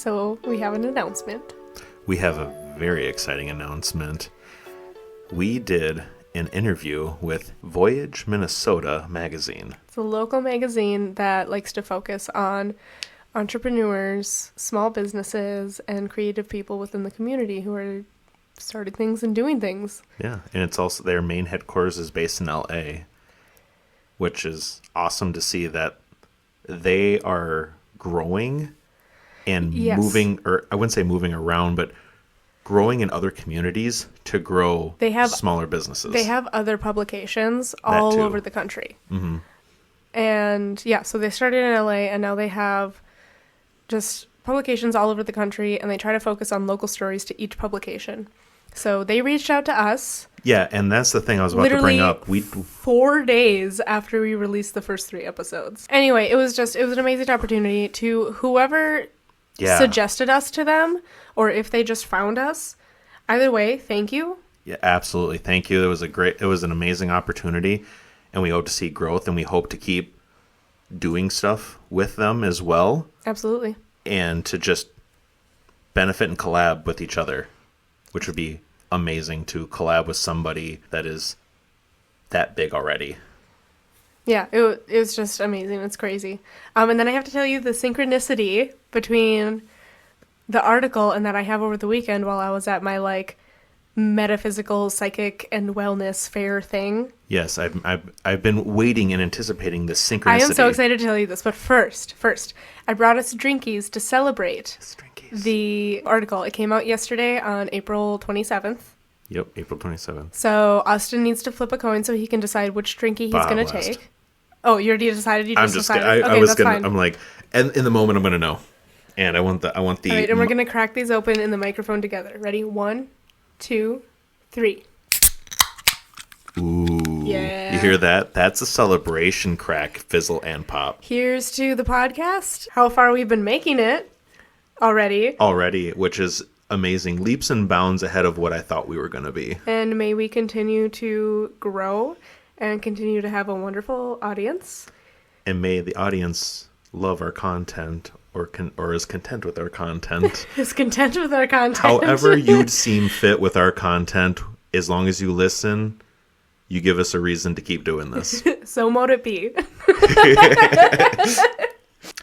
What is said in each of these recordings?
So we have an announcement. We have a very exciting announcement. We did an interview with Voyage Minnesota magazine. It's a local magazine that likes to focus on entrepreneurs, small businesses, and creative people within the community who are starting things and doing things. Yeah, and it's also their main headquarters is based in LA, which is awesome to see that they are growing and moving, or I wouldn't say moving around, but growing in other communities to grow smaller businesses. They have other publications all over the country. Mm-hmm. And yeah, so they started in LA and now they have just publications all over the country, and they try to focus on local stories to each publication. So they reached out to us. Yeah, and that's the thing I was about to bring up. 4 days after we released the first 3 episodes. Anyway, it was an amazing opportunity to whoever suggested us to them, or if they just found us. Either way, thank you. Yeah, absolutely. Thank you. It was an amazing opportunity, and we hope to see growth, and we hope to keep doing stuff with them as well. Absolutely. And to just benefit and collab with each other, which would be amazing to collab with somebody that is that big already. Yeah, it was just amazing. It's crazy. And then I have to tell you the synchronicity between the article and that I have over the weekend while I was at my metaphysical, psychic, and wellness fair thing. Yes, I've been waiting and anticipating this synchronicity. I am so excited to tell you this, but first, I brought us drinkies to celebrate the article. It came out yesterday on April 27th. Yep, April 27th. So Austin needs to flip a coin so he can decide which drinky he's going to take. Oh, you already decided? You just decided? Fine. I'm like, and in the moment I'm going to know. And I want the... All right, and we're going to crack these open in the microphone together. Ready? 1, 2, 3. Ooh. Yeah. You hear that? That's a celebration crack, fizzle, and pop. Here's to the podcast. How far we've been making it already, which is amazing. Leaps and bounds ahead of what I thought we were going to be. And may we continue to grow and continue to have a wonderful audience. And may the audience love our content or is content with our content. Is content with our content. However you'd seem fit with our content, as long as you listen, you give us a reason to keep doing this. So mote it be.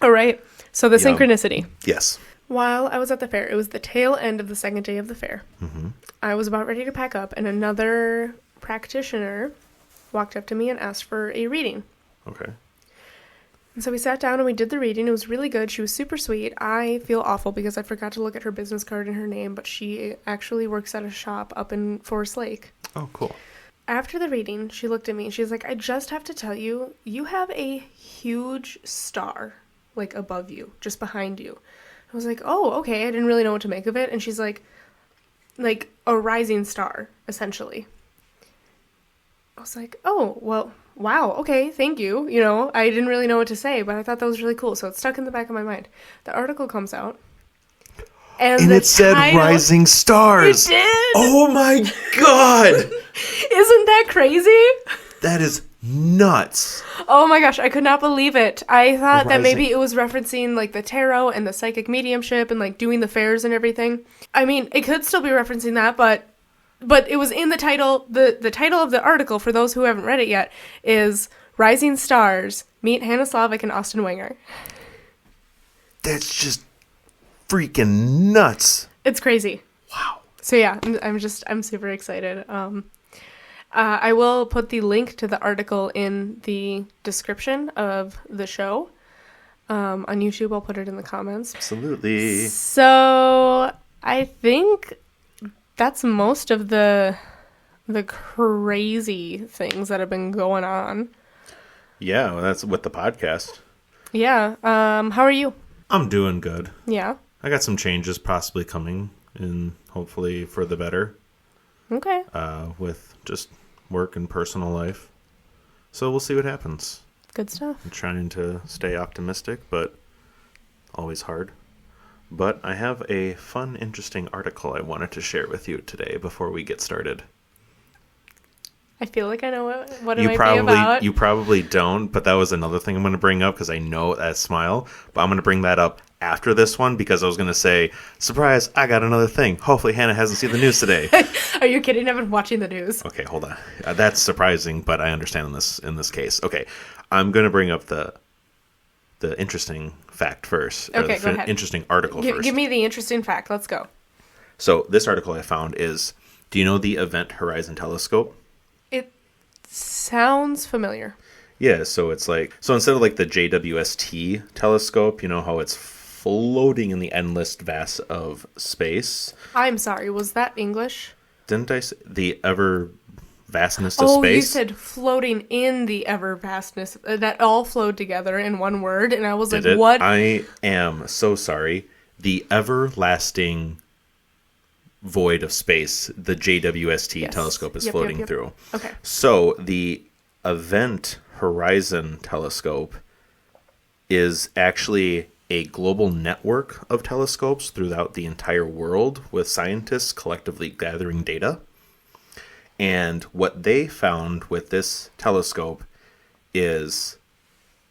All right. So the synchronicity. Yes. While I was at the fair, it was the tail end of the second day of the fair. Mm-hmm. I was about ready to pack up, and another practitioner walked up to me and asked for a reading. Okay. And so we sat down and we did the reading. It was really good. She was super sweet. I feel awful because I forgot to look at her business card and her name, but she actually works at a shop up in Forest Lake. Oh, cool. After the reading, she looked at me and she's like, I just have to tell you, you have a huge star, above you, just behind you. I was like, oh, okay. I didn't really know what to make of it. And she's like a rising star, essentially. I was like, oh, well, wow, okay, thank you. I didn't really know what to say, but I thought that was really cool. So it stuck in the back of my mind. The article comes out. And it said Rising Stars. It did. Oh my God. Isn't that crazy? That is nuts. Oh my gosh, I could not believe it. I thought that maybe it was referencing the tarot and the psychic mediumship and doing the fairs and everything. I mean, it could still be referencing that, but it was in the title. The title of the article, for those who haven't read it yet, is Rising Stars, Meet Hannah Slavic and Austin Wenger. That's just freaking nuts. It's crazy. Wow. So yeah, I'm super excited. I will put the link to the article in the description of the show. On YouTube, I'll put it in the comments. Absolutely. So I think that's most of the crazy things that have been going on. Yeah, well, that's with the podcast. Yeah. How are you? I'm doing good. Yeah. I got some changes possibly coming in, hopefully for the better. Okay. With just work and personal life. So we'll see what happens. Good stuff. I'm trying to stay optimistic, but always hard. But I have a fun, interesting article I wanted to share with you today before we get started. I feel like I know what it might be about. You probably don't, but that was another thing I'm going to bring up because I know that smile. But I'm going to bring that up after this one because I was going to say, surprise, I got another thing. Hopefully Hannah hasn't seen the news today. Are you kidding? I've been watching the news. Okay, hold on. That's surprising, but I understand in this case. Okay, I'm going to bring up the interesting fact first. Okay, go ahead. Interesting article first. Give me the interesting fact. Let's go. So this article I found is, do you know the Event Horizon Telescope? It sounds familiar. Yeah, so it's like, so instead of like the JWST telescope, you know how it's floating in the endless vast of space. I'm sorry, was that English? Didn't I say the ever vastness of space? Oh, you said floating in the ever vastness. That all flowed together in one word, and I was like, what? I am so sorry. The everlasting void of space, the JWST telescope is floating through. Okay. So the Event Horizon Telescope is actually a global network of telescopes throughout the entire world with scientists collectively gathering data. And what they found with this telescope is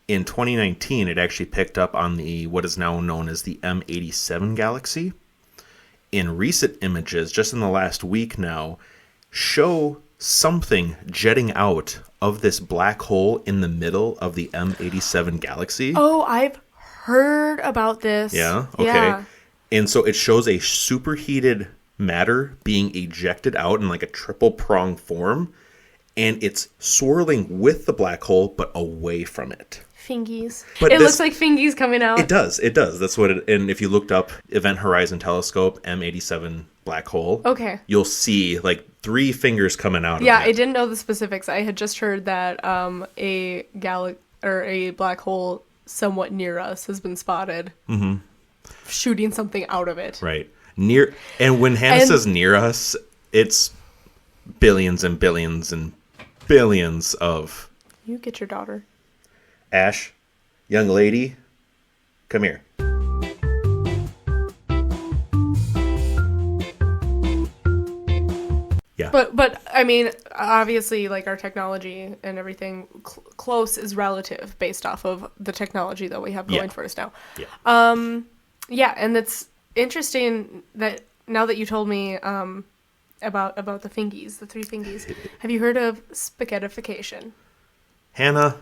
in 2019, it actually picked up on the what is now known as the M87 galaxy. In recent images, just in the last week now, show something jetting out of this black hole in the middle of the M87 galaxy. Oh, I've heard about this. Yeah? Okay. Yeah. And so it shows a superheated matter being ejected out in like a triple prong form, and it's swirling with the black hole but away from it. Fingies. But it looks like fingies coming out. It does. That's what it, and if you looked up Event Horizon Telescope M87 black hole, okay, you'll see like 3 fingers coming out of it. Yeah, I didn't know the specifics. I had just heard that a black hole somewhat near us has been spotted. Mm-hmm. Shooting something out of it. Right. Near, and when Hannah says near us, it's billions and billions and billions of... You get your daughter. Ash, young lady, come here. Yeah. But I mean, obviously, like, our technology and everything, close is relative based off of the technology that we have going for us now. Yeah. Yeah, and it's interesting that now that you told me about the fingies, the 3 fingies, have you heard of spaghettification? Hannah,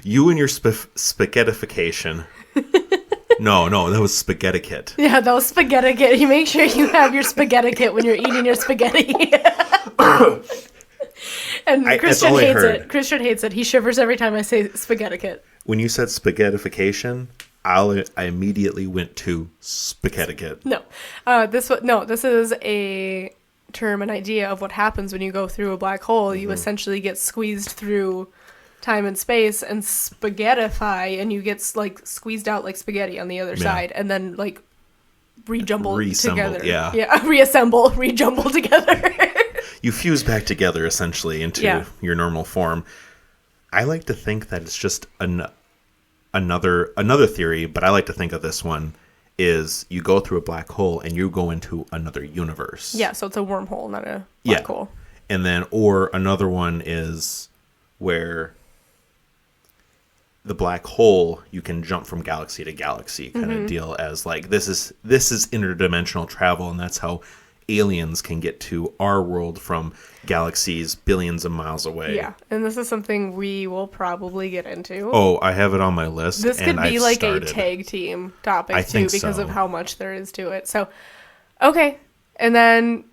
you and your spaghettification. No, that was spaghetti kit. Yeah, that was spaghetti kit. You make sure you have your spaghetti kit when you're eating your spaghetti. And Christian hates it. Christian hates it. He shivers every time I say spaghetti kit. When you said spaghettification, I immediately went to spaghetti kit. No, this is a term, an idea of what happens when you go through a black hole. Mm-hmm. You essentially get squeezed through time and space and spaghettify, and you get like squeezed out like spaghetti on the other side, and then like reassemble together. Rejumble together. You fuse back together essentially into your normal form. I like to think that it's just another theory, but I like to think of this one is you go through a black hole and you go into another universe. Yeah, so it's a wormhole, not a black hole. And then, or another one is where the black hole, you can jump from galaxy to galaxy kind of deal, as like this is interdimensional travel, and that's how aliens can get to our world from galaxies billions of miles away. Yeah, and this is something we will probably get into. Oh, I have it on my list. This could be like a tag team topic too, because of how much there is to it. So, okay, and then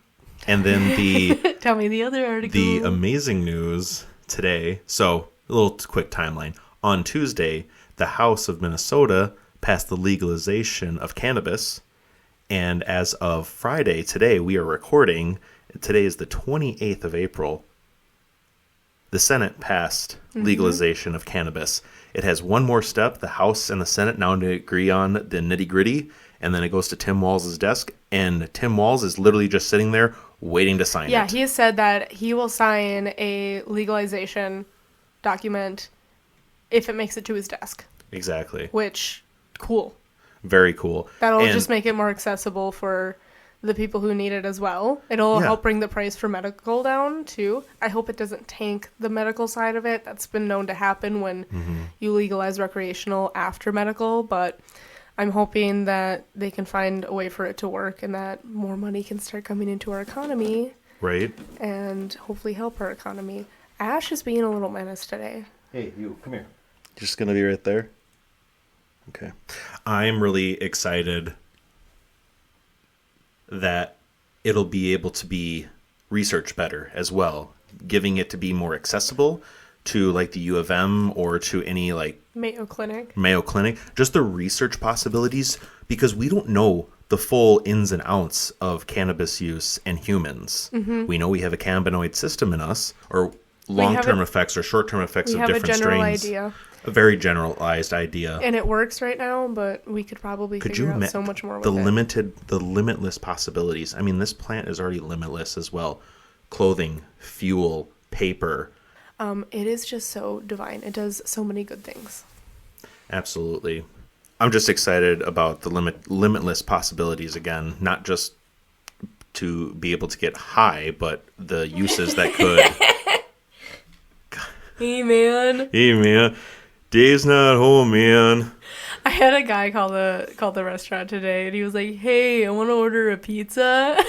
the tell me the other article. The amazing news today. So, a little quick timeline. On Tuesday, the House of Minnesota passed the legalization of cannabis. And as of Friday, today, we are recording. Today is the 28th of April. The Senate passed legalization of cannabis. It has one more step. The House and the Senate now agree on the nitty-gritty. And then it goes to Tim Walz's desk. And Tim Walz is literally just sitting there waiting to sign it. Yeah, he has said that he will sign a legalization document if it makes it to his desk. Exactly. Which, cool. Very cool. That'll just make it more accessible for the people who need it as well. It'll help bring the price for medical down, too. I hope it doesn't tank the medical side of it. That's been known to happen when you legalize recreational after medical. But I'm hoping that they can find a way for it to work and that more money can start coming into our economy. Right. And hopefully help our economy. Ash is being a little menace today. Hey, you, come here. You're just going to be right there? Okay. I'm really excited that it'll be able to be researched better as well, giving it to be more accessible to like the U of M or to any like Mayo Clinic, just the research possibilities, because we don't know the full ins and outs of cannabis use in humans. Mm-hmm. We know we have a cannabinoid system in us, or long-term effects or short-term effects of different strains. We have a general idea. A very generalized idea. And it works right now, but we could probably figure out so much more with the limitless possibilities. I mean, this plant is already limitless as well. Clothing, fuel, paper. It is just so divine. It does so many good things. Absolutely. I'm just excited about the limitless possibilities again, not just to be able to get high, but the uses that could. Hey, man. Hey, man. Dave's not home, man. I had a guy call the restaurant today, and he was like, "Hey, I want to order a pizza." I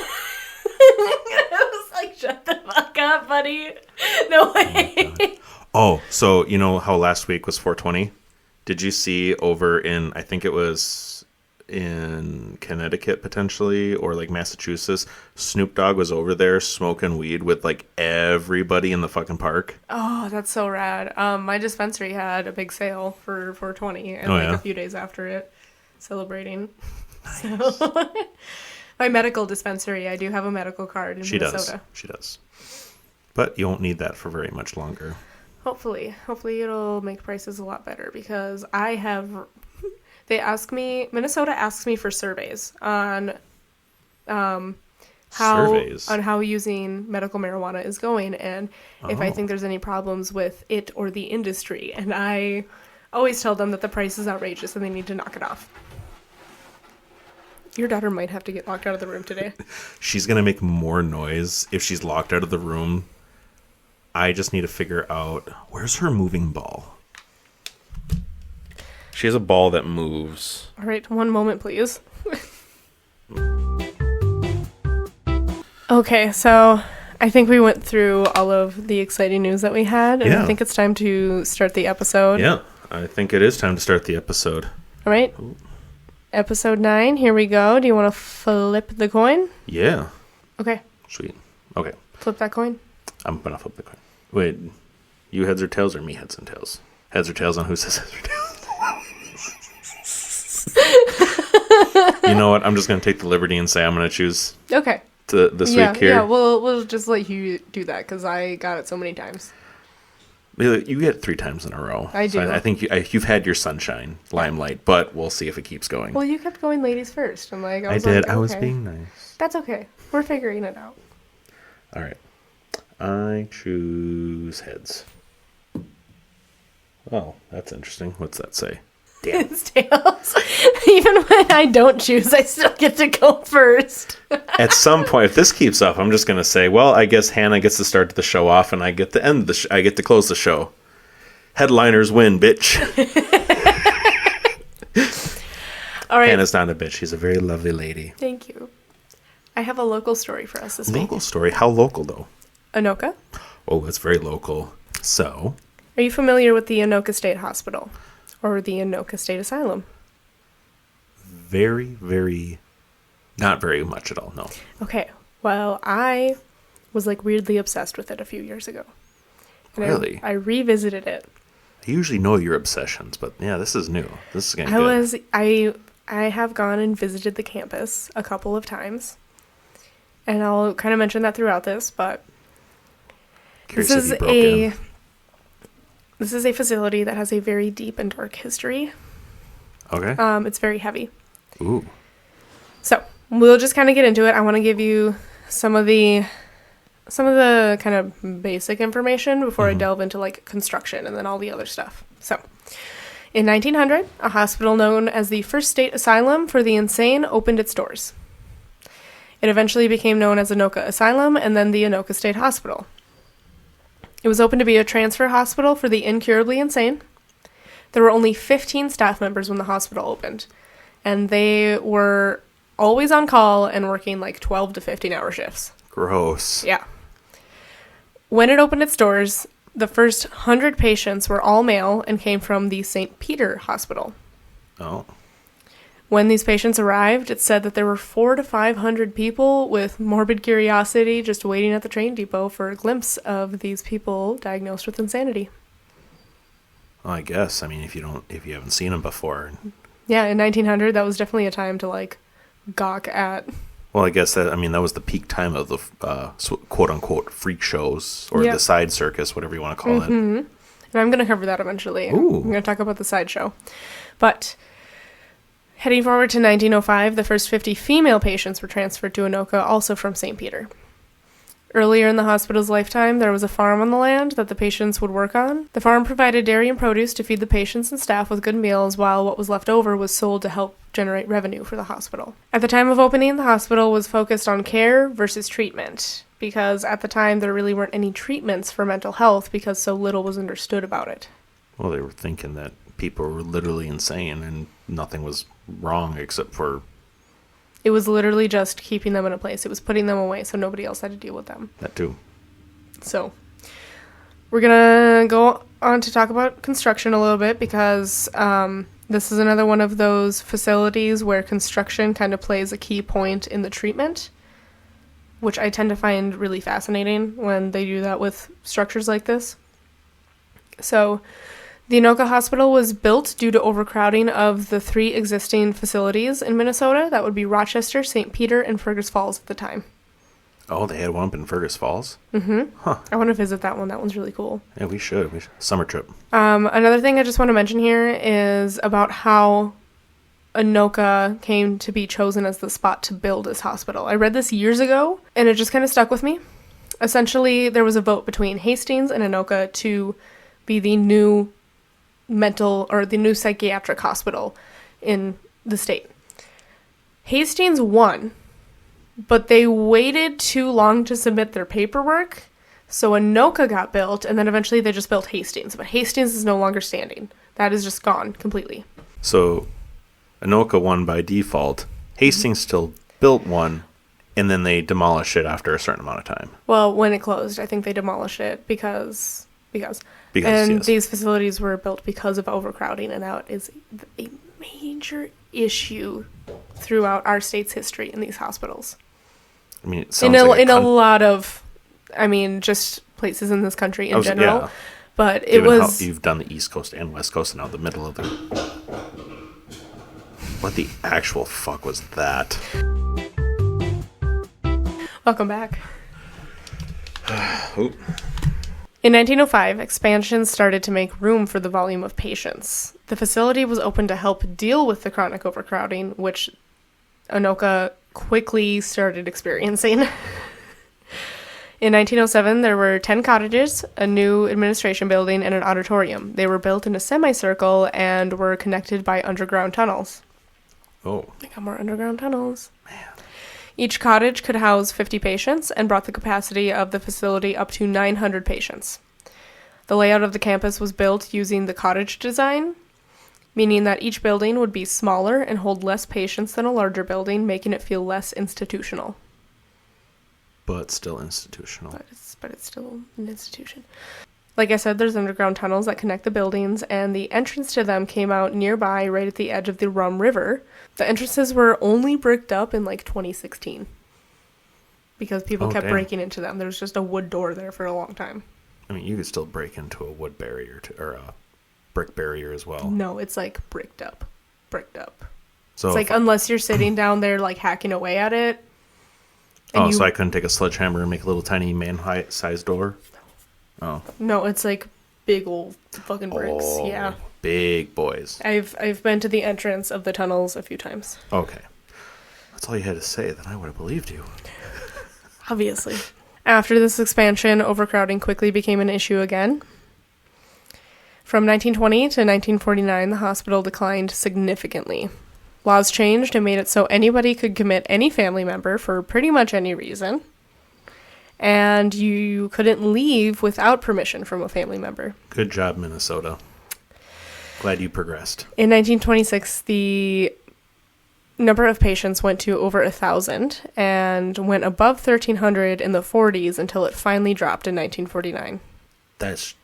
was like, "Shut the fuck up, buddy. No way." Oh, so you know how last week was 420? Did you see over in, I think it was in Connecticut potentially, or like Massachusetts, Snoop Dogg was over there smoking weed with like everybody in the fucking park? Oh, that's so rad. My dispensary had a big sale for 420 and a few days after it, celebrating. Nice. So, my medical dispensary, I do have a medical card in Minnesota. She does. But you won't need that for very much longer. Hopefully it'll make prices a lot better, because Minnesota asks me for surveys on how using medical marijuana is going, and if I think there's any problems with it or the industry. And I always tell them that the price is outrageous and they need to knock it off. Your daughter might have to get locked out of the room today. She's going to make more noise if she's locked out of the room. I just need to figure out, where's her moving ball? She has a ball that moves. All right, one moment, please. Okay, so I think we went through all of the exciting news that we had, and I think it's time to start the episode. Yeah, I think it is time to start the episode. All right. Ooh. Episode 9, here we go. Do you want to flip the coin? Yeah. Okay. Sweet. Okay. Flip that coin? I'm going to flip the coin. Wait, you heads or tails, or me heads and tails? Heads or tails on who says heads or tails? You know what? I'm just going to take the liberty and say I'm going to choose this week here. Yeah, we'll just let you do that, because I got it so many times. You get it 3 times in a row. I do. So I think you've had your sunshine limelight, but we'll see if it keeps going. Well, you kept going ladies first. I'm like, I did. I was being nice. That's okay. We're figuring it out. All right. I choose heads. Oh, that's interesting. What's that say? Damn. It's tails. Even when I don't choose, I still get to go first. At some point, if this keeps up, I'm just going to say, well, I guess Hannah gets to start the show off, and I get to end I get to close the show. Headliners win, bitch. All right. Hannah's not a bitch. She's a very lovely lady. Thank you. I have a local story for us this week. Local story? How local, though? Anoka. Oh, it's very local. So? Are you familiar with the Anoka State Hospital? Or the Anoka State Asylum? Very, very... Not very much at all, no. Okay. Well, I was like weirdly obsessed with it a few years ago. And really? I revisited it. I usually know your obsessions, but yeah, this is new. This is getting good. I have gone and visited the campus a couple of times. And I'll kind of mention that throughout this, but this is a facility that has a very deep and dark history. Okay. It's very heavy. Ooh. So we'll just kind of get into it. I want to give you some of the kind of basic information before I delve into like construction and then all the other stuff. So, in 1900, a hospital known as the First State Asylum for the Insane opened its doors. It eventually became known as Anoka Asylum and then the Anoka State Hospital. It was opened to be a transfer hospital for the incurably insane. There were only 15 staff members when the hospital opened, and they were always on call and working like 12 to 15-hour shifts. Gross. Yeah. When it opened its doors, the first 100 patients were all male and came from the St. Peter Hospital. Oh. When these patients arrived, it said that there were 400 to 500 people with morbid curiosity just waiting at the train depot for a glimpse of these people diagnosed with insanity. Well, I guess. I mean, if you haven't seen them before. Yeah, in 1900, that was definitely a time to like gawk at. Well, I guess that was the peak time of the quote unquote freak shows or the side circus, whatever you want to call it. And I'm going to cover that eventually. Ooh. I'm going to talk about the sideshow. But heading forward to 1905, the first 50 female patients were transferred to Anoka, also from St. Peter. Earlier in the hospital's lifetime, there was a farm on the land that the patients would work on. The farm provided dairy and produce to feed the patients and staff with good meals, while what was left over was sold to help generate revenue for the hospital. At the time of opening, the hospital was focused on care versus treatment, because at the time there really weren't any treatments for mental health because so little was understood about it. Well, they were thinking that people were literally insane and nothing was wrong except for... It was literally just keeping them in a place. It was putting them away so nobody else had to deal with them. That too. So, we're going to go on to talk about construction a little bit because this is another one of those facilities where construction kind of plays a key point in the treatment, which I tend to find really fascinating when they do that with structures like this. So, the Anoka Hospital was built due to overcrowding of the 3 existing facilities in Minnesota. That would be Rochester, St. Peter, and Fergus Falls at the time. Oh, they had one up in Fergus Falls? Mm-hmm. Huh. I want to visit that one. That one's really cool. Yeah, we should. Summer trip. Another thing I just want to mention here is about how Anoka came to be chosen as the spot to build this hospital. I read this years ago, and it just kind of stuck with me. Essentially, there was a vote between Hastings and Anoka to be the new the new psychiatric hospital in the state. Hastings won, but they waited too long to submit their paperwork, so Anoka got built, and then eventually they just built Hastings, but Hastings is no longer standing. That is just gone completely. So Anoka won by default. Hastings still built one, and then they demolished it after a certain amount of time. Well, when it closed, I think they demolished it because yes. These facilities were built because of overcrowding, and that is a major issue throughout our state's history in these hospitals. I mean, it sounds a lot of, just places in this country in general. Yeah. But it was... How you've done the East Coast and West Coast, and now the middle of the... What the actual fuck was that? Welcome back. Oop. In 1905, expansion started to make room for the volume of patients. The facility was opened to help deal with the chronic overcrowding, which Anoka quickly started experiencing. In 1907, there were 10 cottages, a new administration building, and an auditorium. They were built in a semicircle and were connected by underground tunnels. Oh. They got more underground tunnels. Man. Each cottage could house 50 patients and brought the capacity of the facility up to 900 patients. The layout of the campus was built using the cottage design, meaning that each building would be smaller and hold less patients than a larger building, making it feel less institutional. But still institutional. But it's still an institution. Like I said, there's underground tunnels that connect the buildings, and the entrance to them came out nearby, right at the edge of the Rum River. The entrances were only bricked up in, 2016. Because people kept breaking into them. There was just a wood door there for a long time. I mean, you could still break into a wood barrier, or a brick barrier as well. No, it's, bricked up. Bricked up. So it's unless you're sitting down there, hacking away at it. So I couldn't take a sledgehammer and make a little tiny man-sized door? Oh. No, it's big old fucking bricks. Oh, yeah. Big boys. I've been to the entrance of the tunnels a few times. Okay. That's all you had to say, then I would have believed you. Obviously. After this expansion, overcrowding quickly became an issue again. From 1920 to 1949, the hospital declined significantly. Laws changed and made it so anybody could commit any family member for pretty much any reason. And you couldn't leave without permission from a family member. Good job, Minnesota. Glad you progressed. In 1926, the number of patients went to over 1,000 and went above 1,300 in the 40s until it finally dropped in 1949. That's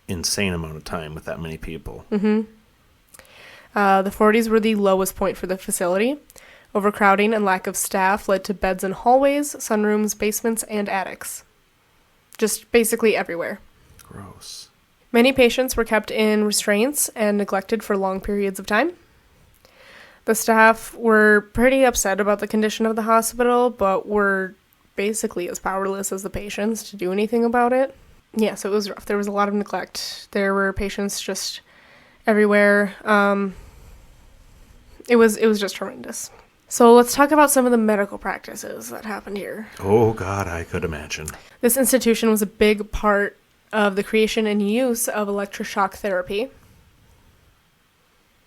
insane amount of time with that many people. The 40s were the lowest point for the facility. Overcrowding and lack of staff led to beds in hallways, sunrooms, basements, and attics. Just basically everywhere. Gross. Many patients were kept in restraints and neglected for long periods of time. The staff were pretty upset about the condition of the hospital, but were basically as powerless as the patients to do anything about it. Yeah, so it was rough. There was a lot of neglect. There were patients just everywhere. It was just horrendous. So let's talk about some of the medical practices that happened here. Oh, God, I could imagine. This institution was a big part of the creation and use of electroshock therapy.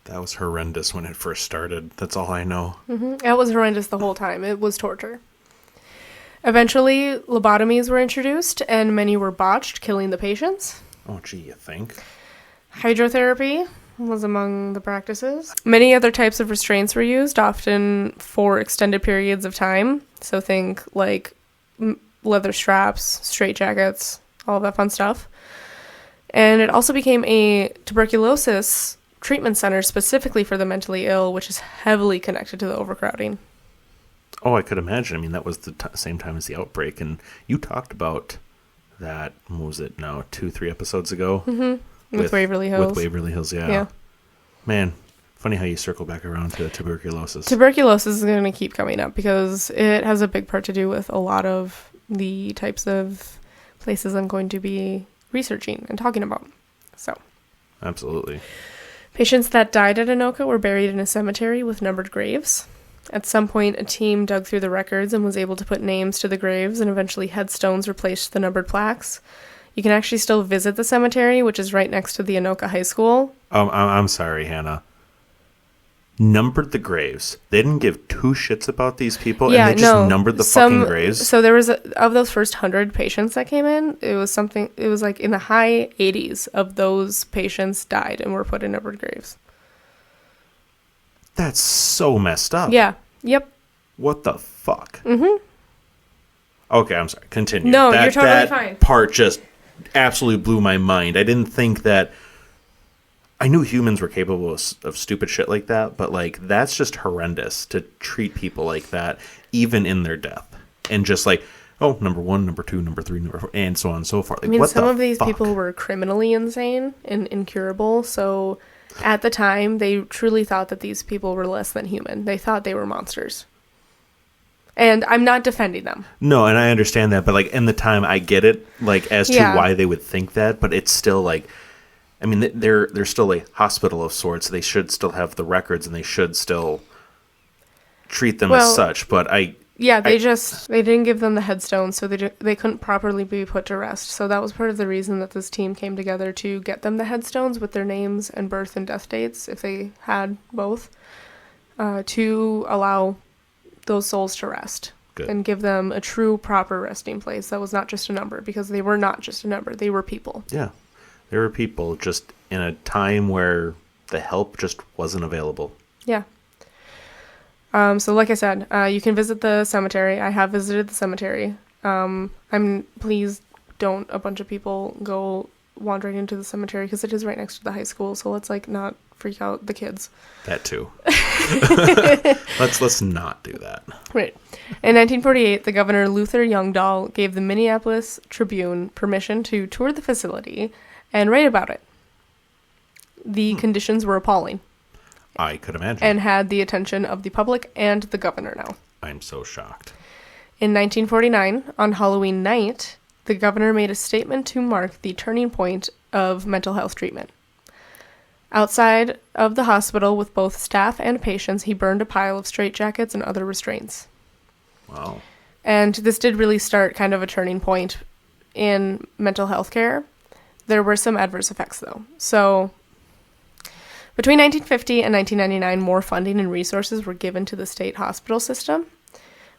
That was horrendous when it first started. That's all I know. It was horrendous the whole time. It was torture. Eventually, lobotomies were introduced, and many were botched, killing the patients. Oh, gee, you think? Hydrotherapy was among the practices. Many other types of restraints were used, often for extended periods of time. So think like leather straps, straitjackets, all that fun stuff. And it also became a tuberculosis treatment center specifically for the mentally ill, which is heavily connected to the overcrowding. Oh, I could imagine. I mean, that was the same time as the outbreak. And you talked about that, what was it now, 2-3 episodes ago? With Waverly Hills. With Waverly Hills, yeah. Man, funny how you circle back around to tuberculosis. Tuberculosis is going to keep coming up because it has a big part to do with a lot of the types of places I'm going to be researching and talking about. So, absolutely. Patients that died at Anoka were buried in a cemetery with numbered graves. At some point, a team dug through the records and was able to put names to the graves, and eventually headstones replaced the numbered plaques. You can actually still visit the cemetery, which is right next to the Anoka High School. I'm sorry, Hannah. Numbered the graves. They didn't give two shits about these people, and they just numbered the fucking graves. So there was, of those first 100 patients that came in, it was like in the high 80s of those patients died and were put in numbered graves. That's so messed up. Yeah. Yep. What the fuck? Okay, I'm sorry. Continue. No, you're totally fine. That part just absolutely blew my mind. I didn't think that... I knew humans were capable of stupid shit like that, but, like, that's just horrendous to treat people like that, even in their death. And just like, oh, number 1, number 2, number 3, number 4, and so on and so forth. Like, I mean, what some the of these fuck? people were criminally insane and incurable, so at the time, they truly thought that these people were less than human. They thought they were monsters. And I'm not defending them. No, and I understand that, but, like, in the time, I get it, like, as to why they would think that, but it's still, like... I mean, they're still a hospital of sorts. They should still have the records, and they should still treat them as such. But they didn't give them the headstones, so they couldn't properly be put to rest. So that was part of the reason that this team came together to get them the headstones with their names and birth and death dates, if they had both, to allow those souls to rest. Good. And give them a true, proper resting place that was not just a number, because they were not just a number. They were people. Yeah. There were people just in a time where the help just wasn't available. Yeah. So like I said, you can visit the cemetery. I have visited the cemetery. Please don't a bunch of people go wandering into the cemetery because it is right next to the high school. So let's like not freak out the kids. That too. Let's not do that. Right. In 1948, the governor Luther Youngdahl gave the Minneapolis Tribune permission to tour the facility and write about it. The conditions were appalling. I could imagine. And had the attention of the public and the governor now. I'm so shocked. In 1949, on Halloween night, the governor made a statement to mark the turning point of mental health treatment. Outside of the hospital with both staff and patients, he burned a pile of straitjackets and other restraints. Wow. And this did really start kind of a turning point in mental health care. There were some adverse effects, though. So, between 1950 and 1999, more funding and resources were given to the state hospital system.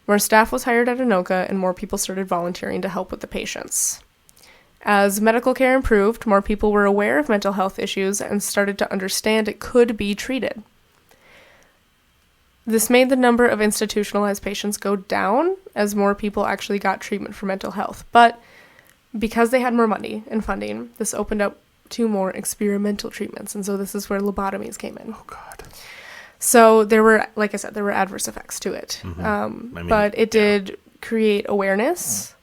More staff was hired at Anoka, and more people started volunteering to help with the patients. As medical care improved, more people were aware of mental health issues and started to understand it could be treated. This made the number of institutionalized patients go down as more people actually got treatment for mental health. But because they had more money and funding, this opened up to more experimental treatments. And so this is where lobotomies came in. Oh, God. So there were, like I said, there were adverse effects to it. But it did create awareness,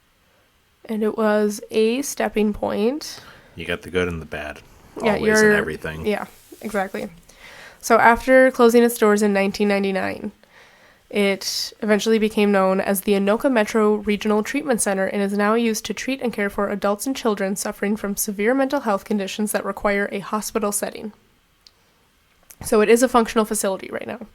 and it was a stepping point. You got the good and the bad. Always and everything. Yeah, exactly. So after closing its doors in 1999, it eventually became known as the Anoka Metro Regional Treatment Center and is now used to treat and care for adults and children suffering from severe mental health conditions that require a hospital setting. So it is a functional facility right now.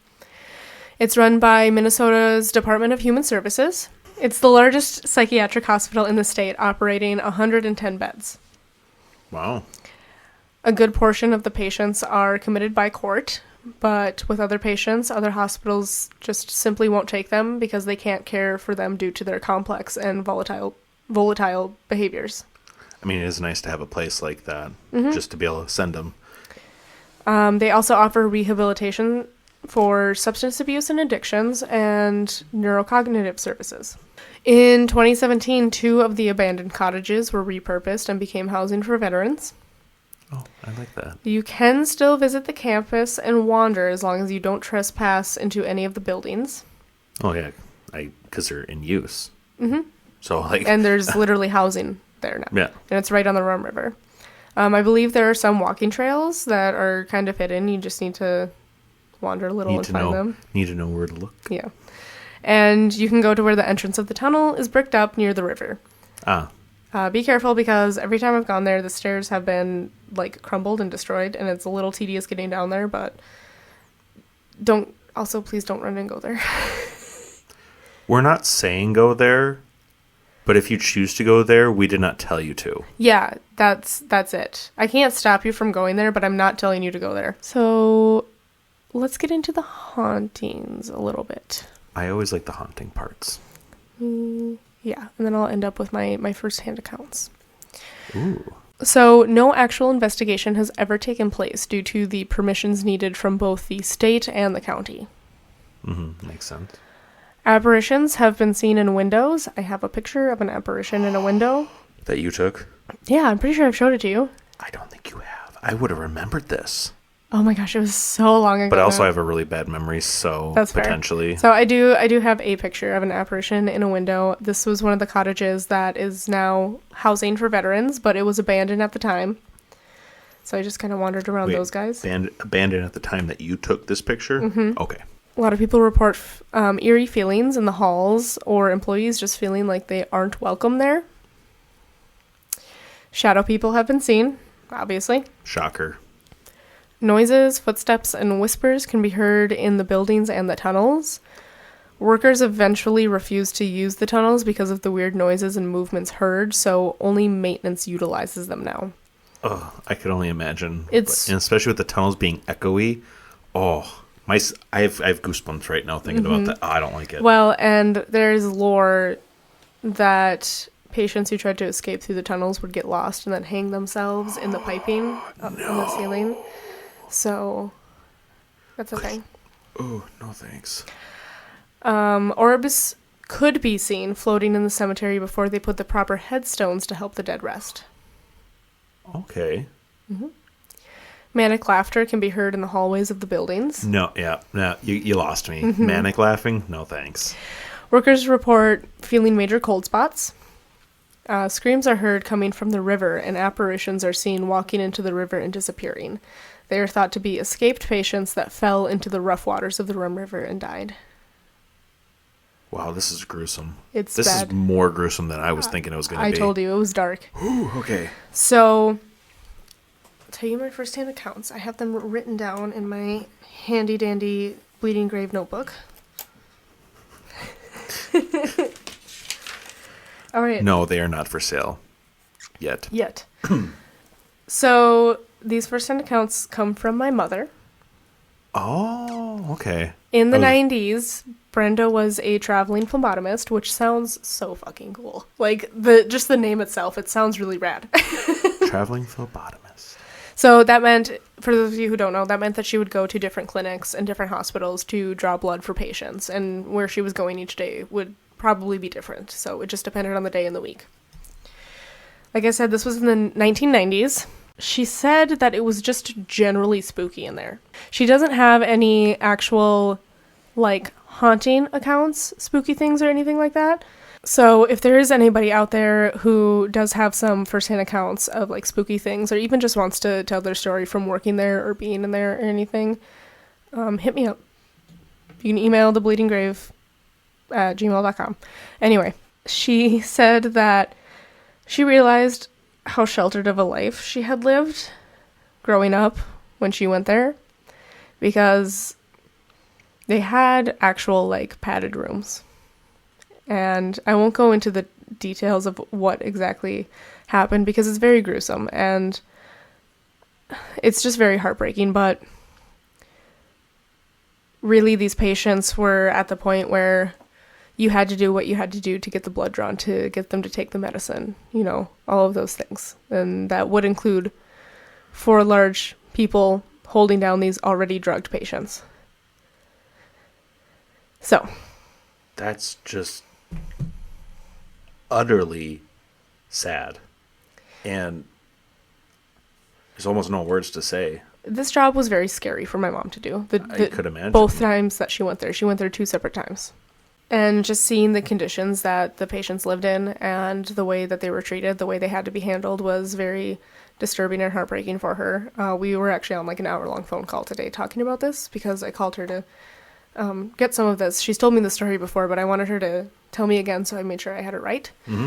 It's run by Minnesota's Department of Human Services. It's the largest psychiatric hospital in the state, operating 110 beds. Wow. A good portion of the patients are committed by court, but with other patients, other hospitals just simply won't take them because they can't care for them due to their complex and volatile behaviors. I mean, it is nice to have a place like that, just to be able to send them. They also offer rehabilitation for substance abuse and addictions and neurocognitive services. In 2017, 2 of the abandoned cottages were repurposed and became housing for veterans. Oh, I like that. You can still visit the campus and wander as long as you don't trespass into any of the buildings. Oh, yeah. Because they're in use. Mm-hmm. So, And there's literally housing there now. Yeah. And it's right on the Rum River. I believe there are some walking trails that are kind of hidden. You just need to wander a little and find them. Need to know where to look. Yeah. And you can go to where the entrance of the tunnel is bricked up near the river. Be careful because every time I've gone there, the stairs have been crumbled and destroyed, and it's a little tedious getting down there, but please don't run and go there. We're not saying go there, but if you choose to go there, we did not tell you to. Yeah, that's it. I can't stop you from going there, but I'm not telling you to go there. So let's get into the hauntings a little bit. I always like the haunting parts. Yeah, and then I'll end up with my first-hand accounts. Ooh. So no actual investigation has ever taken place due to the permissions needed from both the state and the county. Makes sense. Apparitions have been seen in windows. I have a picture of an apparition in a window. That you took? Yeah, I'm pretty sure I've showed it to you. I don't think you have. I would have remembered this. Oh my gosh, it was so long ago. But I also have a really bad memory, so that's potentially. Fair. So I do have a picture of an apparition in a window. This was one of the cottages that is now housing for veterans, but it was abandoned at the time. So I just kind of wandered around those guys. Abandoned at the time that you took this picture? Okay. A lot of people report eerie feelings in the halls, or employees just feeling like they aren't welcome there. Shadow people have been seen, obviously. Shocker. Noises, footsteps, and whispers can be heard in the buildings and the tunnels. Workers eventually refuse to use the tunnels because of the weird noises and movements heard, so only maintenance utilizes them now. Oh, I could only imagine. And especially with the tunnels being echoey. Oh, I have goosebumps right now thinking about that. Oh, I don't like it. Well, and there's lore that patients who tried to escape through the tunnels would get lost and then hang themselves in the piping up in the ceiling. So, that's a thing. Oh, no thanks. Orbs could be seen floating in the cemetery before they put the proper headstones to help the dead rest. Okay. Manic laughter can be heard in the hallways of the buildings. No, you lost me. Manic laughing? No thanks. Workers report feeling major cold spots. Screams are heard coming from the river, and apparitions are seen walking into the river and disappearing. They are thought to be escaped patients that fell into the rough waters of the Rum River and died. Wow, this is gruesome. This bad. Is more gruesome than I was thinking it was going to be. I told you, it was dark. Ooh, okay. So, I'll tell you my first-hand accounts. I have them written down in my handy-dandy Bleeding Grave notebook. All right. No, they are not for sale. Yet. So, these first-hand accounts come from my mother. Oh, okay. In the 90s, Brenda was a traveling phlebotomist, which sounds so fucking cool. Like, just the name itself, it sounds really rad. Traveling phlebotomist. So that meant, for those of you who don't know, that meant that she would go to different clinics and different hospitals to draw blood for patients, and where she was going each day would probably be different. So it just depended on the day and the week. Like I said, this was in the 1990s. She said that it was just generally spooky in there. She doesn't have any actual, like, haunting accounts, spooky things or anything like that. So if there is anybody out there who does have some firsthand accounts of, like, spooky things, or even just wants to tell their story from working there or being in there or anything, hit me up. You can email thebleedinggrave@gmail.com. Anyway, she said that she realized how sheltered of a life she had lived growing up when she went there, because they had actual, like, padded rooms. And I won't go into the details of what exactly happened because it's very gruesome and it's just very heartbreaking, but really these patients were at the point where you had to do what you had to do to get the blood drawn, to get them to take the medicine, you know, all of those things. And that would include 4 large people holding down these already drugged patients. So. That's just utterly sad. And there's almost no words to say. This job was very scary for my mom to do. I could imagine. Both times that she went there 2 separate times. And just seeing the conditions that the patients lived in and the way that they were treated, the way they had to be handled, was very disturbing and heartbreaking for her. We were actually on, like, an hour-long phone call today talking about this because I called her to get some of this. She's told me the story before, but I wanted her to tell me again, so I made sure I had it right. Mm-hmm.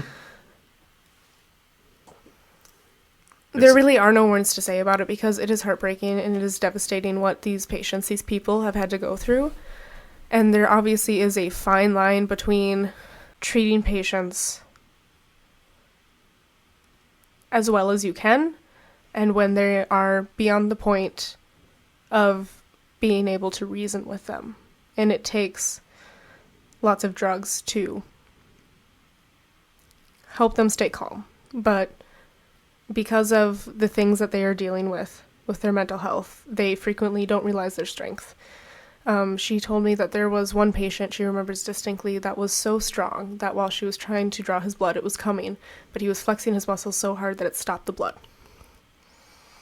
There really are no words to say about it because it is heartbreaking and it is devastating what these patients, these people have had to go through. And there obviously is a fine line between treating patients as well as you can and when they are beyond the point of being able to reason with them. And it takes lots of drugs to help them stay calm. But because of the things that they are dealing with their mental health, they frequently don't realize their strength. She told me that there was one patient she remembers distinctly that was so strong that while she was trying to draw his blood, it was coming, but he was flexing his muscles so hard that it stopped the blood.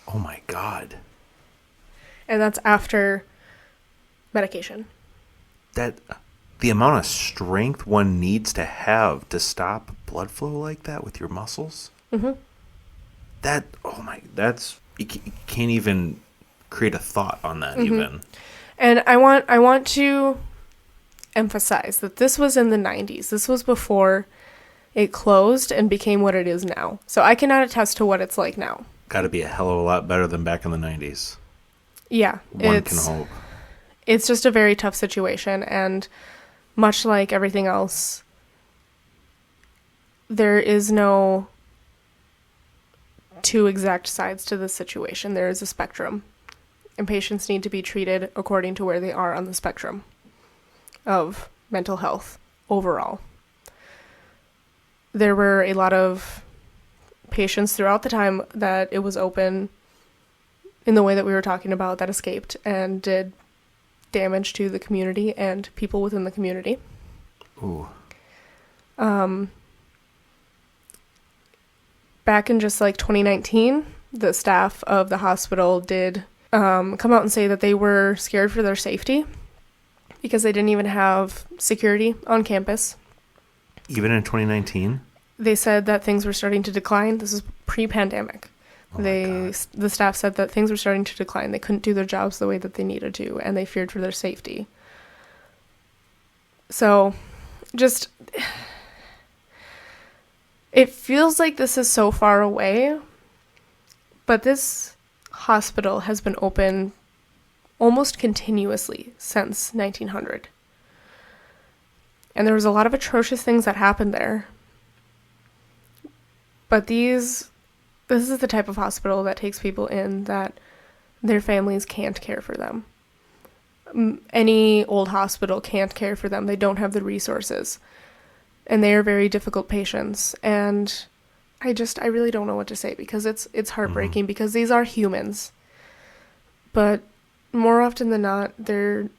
Oh my God. And that's after medication. That the amount of strength one needs to have to stop blood flow like that with your muscles. Mm-hmm. You can't even create a thought on that. Mm-hmm. Even. And I want to emphasize that this was in the 90s. This was before it closed and became what it is now. So I cannot attest to what it's like now. Got to be a hell of a lot better than back in the 90s. Yeah. One can hope. It's just a very tough situation, and much like everything else, there is no 2 exact sides to the situation. There is a spectrum. And patients need to be treated according to where they are on the spectrum of mental health overall. There were a lot of patients throughout the time that it was open in the way that we were talking about that escaped and did damage to the community and people within the community. Ooh. Back in just like 2019, the staff of the hospital did come out and say that they were scared for their safety because they didn't even have security on campus. Even in 2019? They said that things were starting to decline. This is pre-pandemic. The staff said that things were starting to decline. They couldn't do their jobs the way that they needed to, and they feared for their safety. So, just, it feels like this is so far away, but this hospital has been open almost continuously since 1900. And there was a lot of atrocious things that happened there. But this is the type of hospital that takes people in that their families can't care for them. Any old hospital can't care for them. They don't have the resources. And they are very difficult patients. And I really don't know what to say, because it's heartbreaking, because these are humans. But more often than not, they're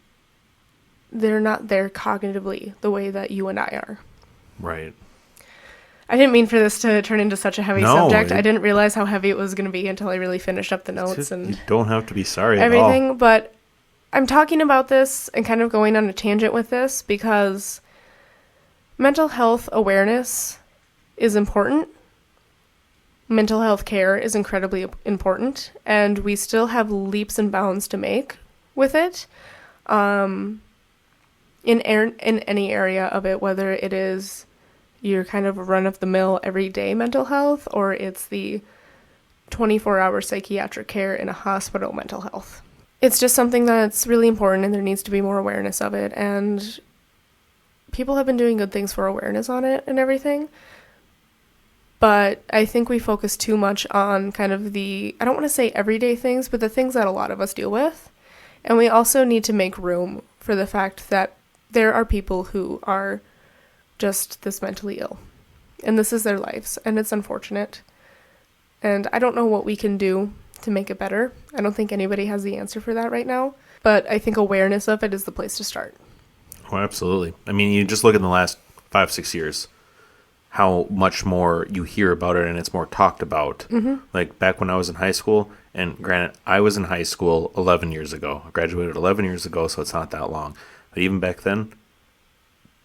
not there cognitively the way that you and I are. Right. I didn't mean for this to turn into such a heavy No, subject. I didn't realize how heavy it was going to be until I really finished up the notes and you don't have to be sorry everything. at all. But I'm talking about this and kind of going on a tangent with this because mental health awareness is important. Mental health care is incredibly important, and we still have leaps and bounds to make with it. In any area of it, whether it is your kind of run-of-the-mill everyday mental health, or it's the 24-hour psychiatric care in a hospital mental health. It's just something that's really important, and there needs to be more awareness of it, and people have been doing good things for awareness on it and everything, but I think we focus too much on kind of the, I don't want to say everyday things, but the things that a lot of us deal with, and we also need to make room for the fact that there are people who are just this mentally ill, and this is their lives, and it's unfortunate, and I don't know what we can do to make it better. I don't think anybody has the answer for that right now, but I think awareness of it is the place to start. Oh, absolutely. I mean, you just look in the last 5-6 years, how much more you hear about it and it's more talked about. Mm-hmm. Like back when I was in high school, and granted, I was in high school 11 years ago. I graduated 11 years ago, so it's not that long. But even back then,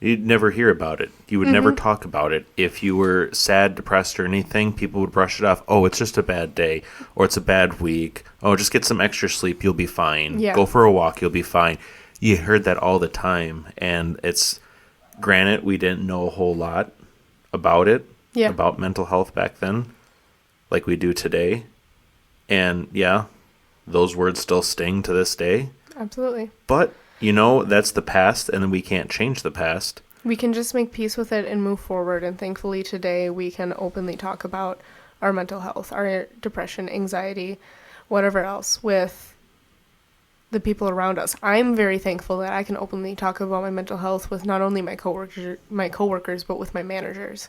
you'd never hear about it. You would never talk about it. If you were sad, depressed, or anything, people would brush it off. Oh, it's just a bad day. Or it's a bad week. Oh, just get some extra sleep. You'll be fine. Yeah. Go for a walk. You'll be fine. You heard that all the time. And it's, granted, we didn't know a whole lot about it, about mental health back then, like we do today. And yeah, those words still sting to this day. Absolutely. But you know, that's the past, and then we can't change the past. We can just make peace with it and move forward, and thankfully today we can openly talk about our mental health, our depression, anxiety, whatever else, with the people around us. I'm very thankful that I can openly talk about my mental health with not only my coworkers, but with my managers.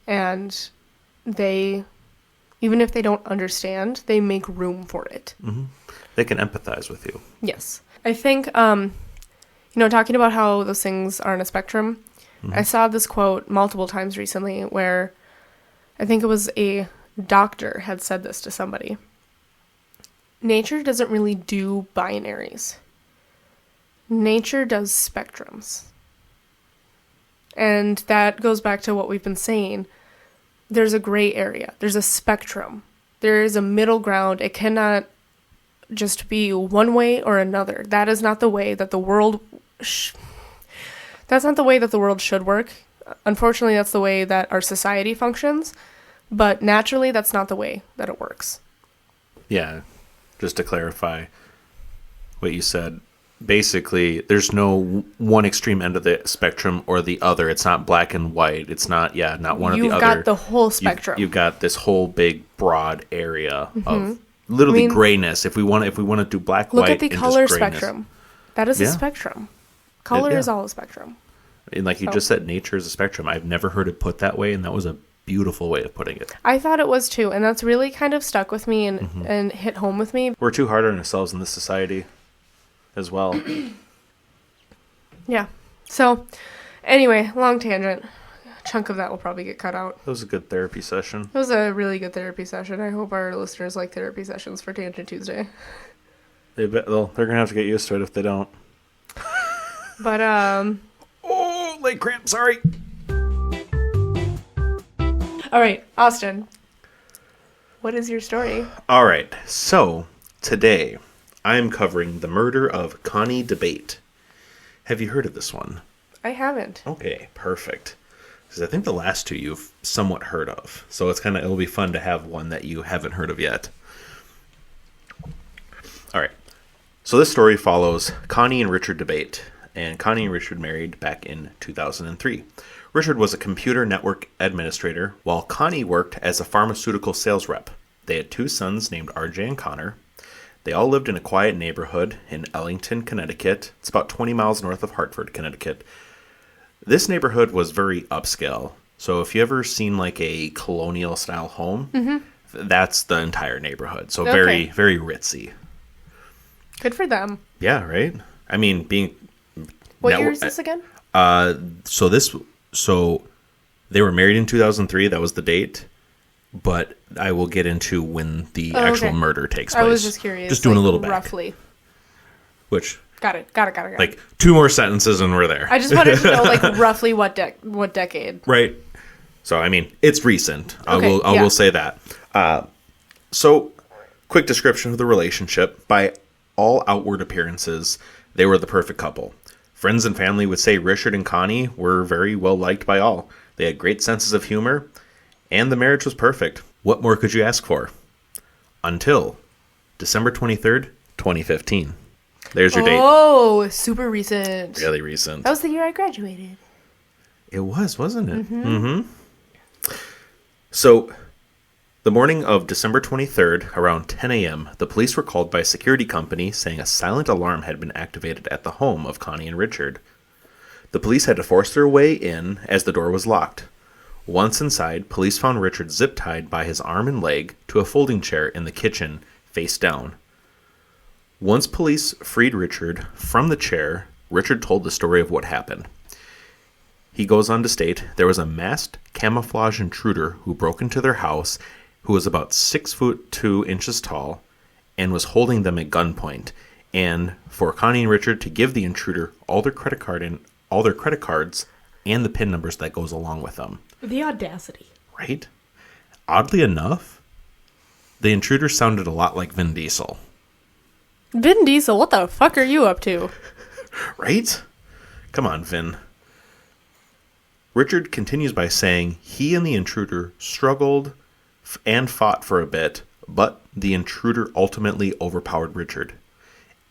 And they, even if they don't understand, they make room for it. Mm-hmm. They can empathize with you. Yes. I think, talking about how those things are on a spectrum, I saw this quote multiple times recently where I think it was a doctor had said this to somebody. Nature doesn't really do binaries. Nature does spectrums. And that goes back to what we've been saying. There's a gray area. There's a spectrum. There is a middle ground. It cannot just be one way or another. That is not the way that the world that's not the way that the world should work. Unfortunately, that's the way that our society functions, but naturally that's not the way that it works. Yeah, just to clarify what you said, basically there's no one extreme end of the spectrum or the other. It's not black and white. It's not not one or the other. You've got the whole spectrum. You've got this whole big broad area of literally grayness. If we want to do black, look white, at the and color just grayness. spectrum. That is a spectrum. Color is all a spectrum. And like you just said, nature is a spectrum. I've never heard it put that way, and that was a beautiful way of putting it. I thought it was too, and that's really kind of stuck with me and hit home with me. We're too hard on ourselves in this society as well. Yeah. So, anyway, long tangent. A chunk of that will probably get cut out. It was a good therapy session. It was a really good therapy session. I hope our listeners like therapy sessions for Tangent Tuesday. They're going to have to get used to it if they don't. But, oh, leg cramp, sorry. All right, Austin. What is your story? All right, so today I'm covering the murder of Connie Dabate. Have you heard of this one? I haven't. Okay, perfect. Because I think the last two you've somewhat heard of. So it'll be fun to have one that you haven't heard of yet. All right. So this story follows Connie and Richard Dabate. And Connie and Richard married back in 2003. Richard was a computer network administrator, while Connie worked as a pharmaceutical sales rep. They had 2 sons named RJ and Connor. They all lived in a quiet neighborhood in Ellington, Connecticut. It's about 20 miles north of Hartford, Connecticut. This neighborhood was very upscale. So if you ever seen like a colonial style home, that's the entire neighborhood. So very, very ritzy. Good for them. Yeah, right? I mean, being... What year is this again? So they were married in 2003. That was the date. But I will get into when the actual murder takes place. I was just curious. Just doing a little back. Roughly. Which... Got it. Like 2 more sentences and we're there. I just wanted to know like roughly what decade. Right. So, I mean, it's recent. I Okay, will say that. So, quick description of the relationship. By all outward appearances, they were the perfect couple. Friends and family would say Richard and Connie were very well liked by all. They had great senses of humor, and the marriage was perfect. What more could you ask for? Until December 23rd, 2015. There's your date. Oh, super recent. Really recent. That was the year I graduated. It was, wasn't it? Mm-hmm. So, the morning of December 23rd, around 10 a.m., the police were called by a security company saying a silent alarm had been activated at the home of Connie and Richard. The police had to force their way in as the door was locked. Once inside, police found Richard zip-tied by his arm and leg to a folding chair in the kitchen, face down. Once police freed Richard from the chair, Richard told the story of what happened. He goes on to state, there was a masked camouflage intruder who broke into their house, who was about 6'2" tall, and was holding them at gunpoint, and for Connie and Richard to give the intruder all their credit cards and the PIN numbers that goes along with them. The audacity. Right? Oddly enough, the intruder sounded a lot like Vin Diesel. Vin Diesel, what the fuck are you up to? Right? Come on, Vin. Richard continues by saying he and the intruder struggled and fought for a bit, but the intruder ultimately overpowered Richard.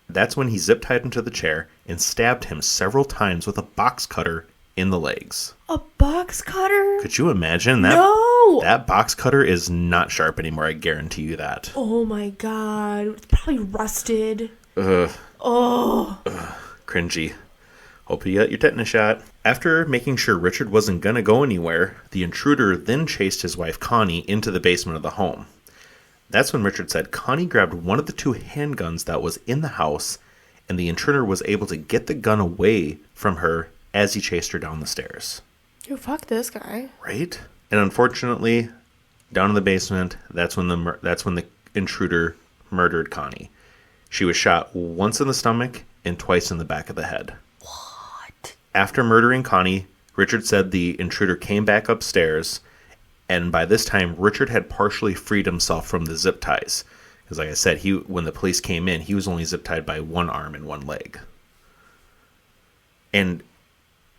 That's when he zip-tied him to the chair and stabbed him several times with a box cutter in the legs. A box cutter? Could you imagine that? No! That box cutter is not sharp anymore, I guarantee you that. Oh my god. It's probably rusted. Ugh. Oh. Ugh. Cringy. Hope you got your tetanus shot. After making sure Richard wasn't going to go anywhere, the intruder then chased his wife Connie into the basement of the home. That's when Richard said Connie grabbed one of the 2 handguns that was in the house, and the intruder was able to get the gun away from her as he chased her down the stairs. Yo, fuck this guy. Right? And unfortunately, down in the basement, that's when the intruder murdered Connie. She was shot once in the stomach and twice in the back of the head. What? After murdering Connie, Richard said the intruder came back upstairs, and by this time, Richard had partially freed himself from the zip ties. Because like I said, when the police came in, he was only zip tied by one arm and one leg. And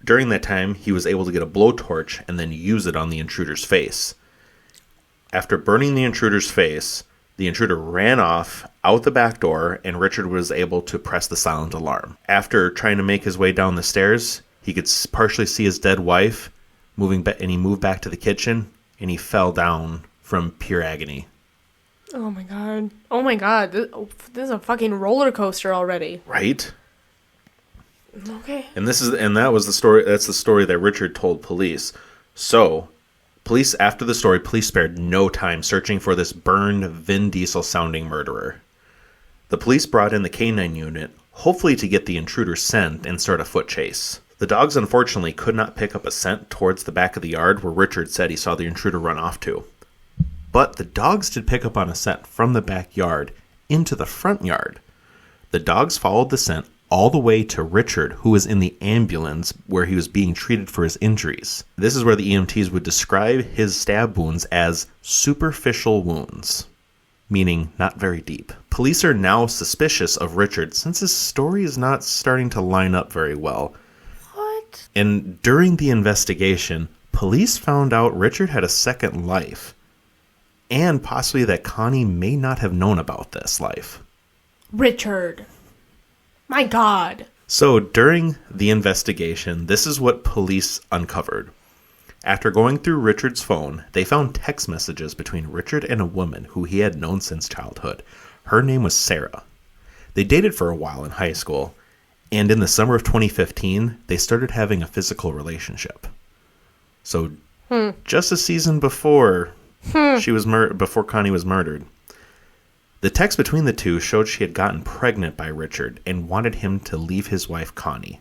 during that time, he was able to get a blowtorch and then use it on the intruder's face. After burning the intruder's face, the intruder ran off out the back door, and Richard was able to press the silent alarm. After trying to make his way down the stairs, he could partially see his dead wife moving back, and he moved back to the kitchen, and he fell down from pure agony. Oh my god. Oh my god. This is a fucking roller coaster already. Right? Okay. And that was the story. That's the story that Richard told police. So, after the story, police spared no time searching for this burned Vin Diesel sounding murderer. The police brought in the K9 unit, hopefully to get the intruder's scent and start a foot chase. The dogs unfortunately could not pick up a scent towards the back of the yard where Richard said he saw the intruder run off to. But the dogs did pick up on a scent from the backyard into the front yard. The dogs followed the scent all the way to Richard, who was in the ambulance where he was being treated for his injuries. This is where the EMTs would describe his stab wounds as superficial wounds, meaning not very deep. Police are now suspicious of Richard since his story is not starting to line up very well. What? And during the investigation, police found out Richard had a second life, and possibly that Connie may not have known about this life. Richard. My god. So during the investigation, this is what police uncovered. After going through Richard's phone, they found text messages between Richard and a woman who he had known since childhood. Her name was Sarah. They dated for a while in high school, and in the summer of 2015, they started having a physical relationship. So just a season before before Connie was murdered. The text between the two showed she had gotten pregnant by Richard and wanted him to leave his wife Connie.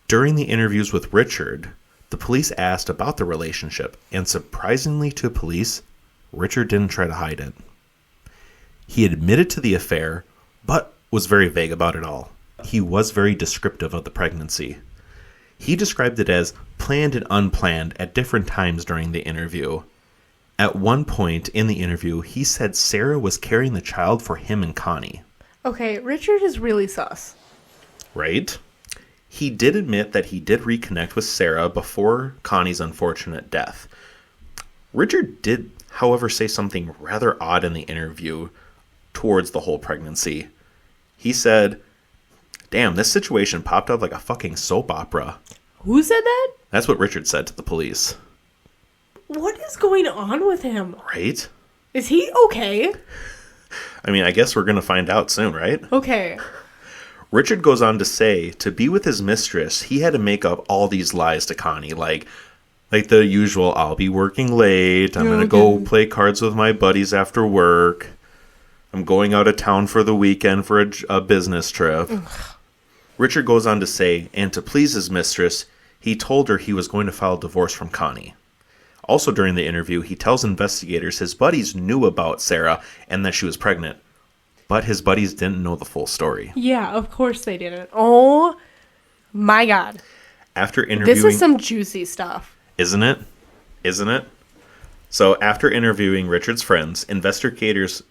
During the interviews with Richard, the police asked about the relationship, and surprisingly to police, Richard didn't try to hide it. He admitted to the affair, but was very vague about it all. He was very descriptive of the pregnancy. He described it as planned and unplanned at different times during the interview. At one point in the interview, he said Sarah was carrying the child for him and Connie. Okay, Richard is really sus. Right? He did admit that he did reconnect with Sarah before Connie's unfortunate death. Richard did, however, say something rather odd in the interview towards the whole pregnancy. He said, "Damn, this situation popped up like a fucking soap opera." Who said that? That's what Richard said to the police. What is going on with him? Right? Is he okay? I mean, I guess we're going to find out soon, right? Okay. Richard goes on to say, to be with his mistress, he had to make up all these lies to Connie, like the usual, I'll be working late, I'm going to go play cards with my buddies after work, I'm going out of town for the weekend for a business trip. Richard goes on to say, and to please his mistress, he told her he was going to file divorce from Connie. Also during the interview, he tells investigators his buddies knew about Sarah and that she was pregnant. But his buddies didn't know the full story. Yeah, of course they didn't. Oh my God. After interviewing... This is some juicy stuff. Isn't it? Isn't it? So after interviewing Richard's friends, Investigators.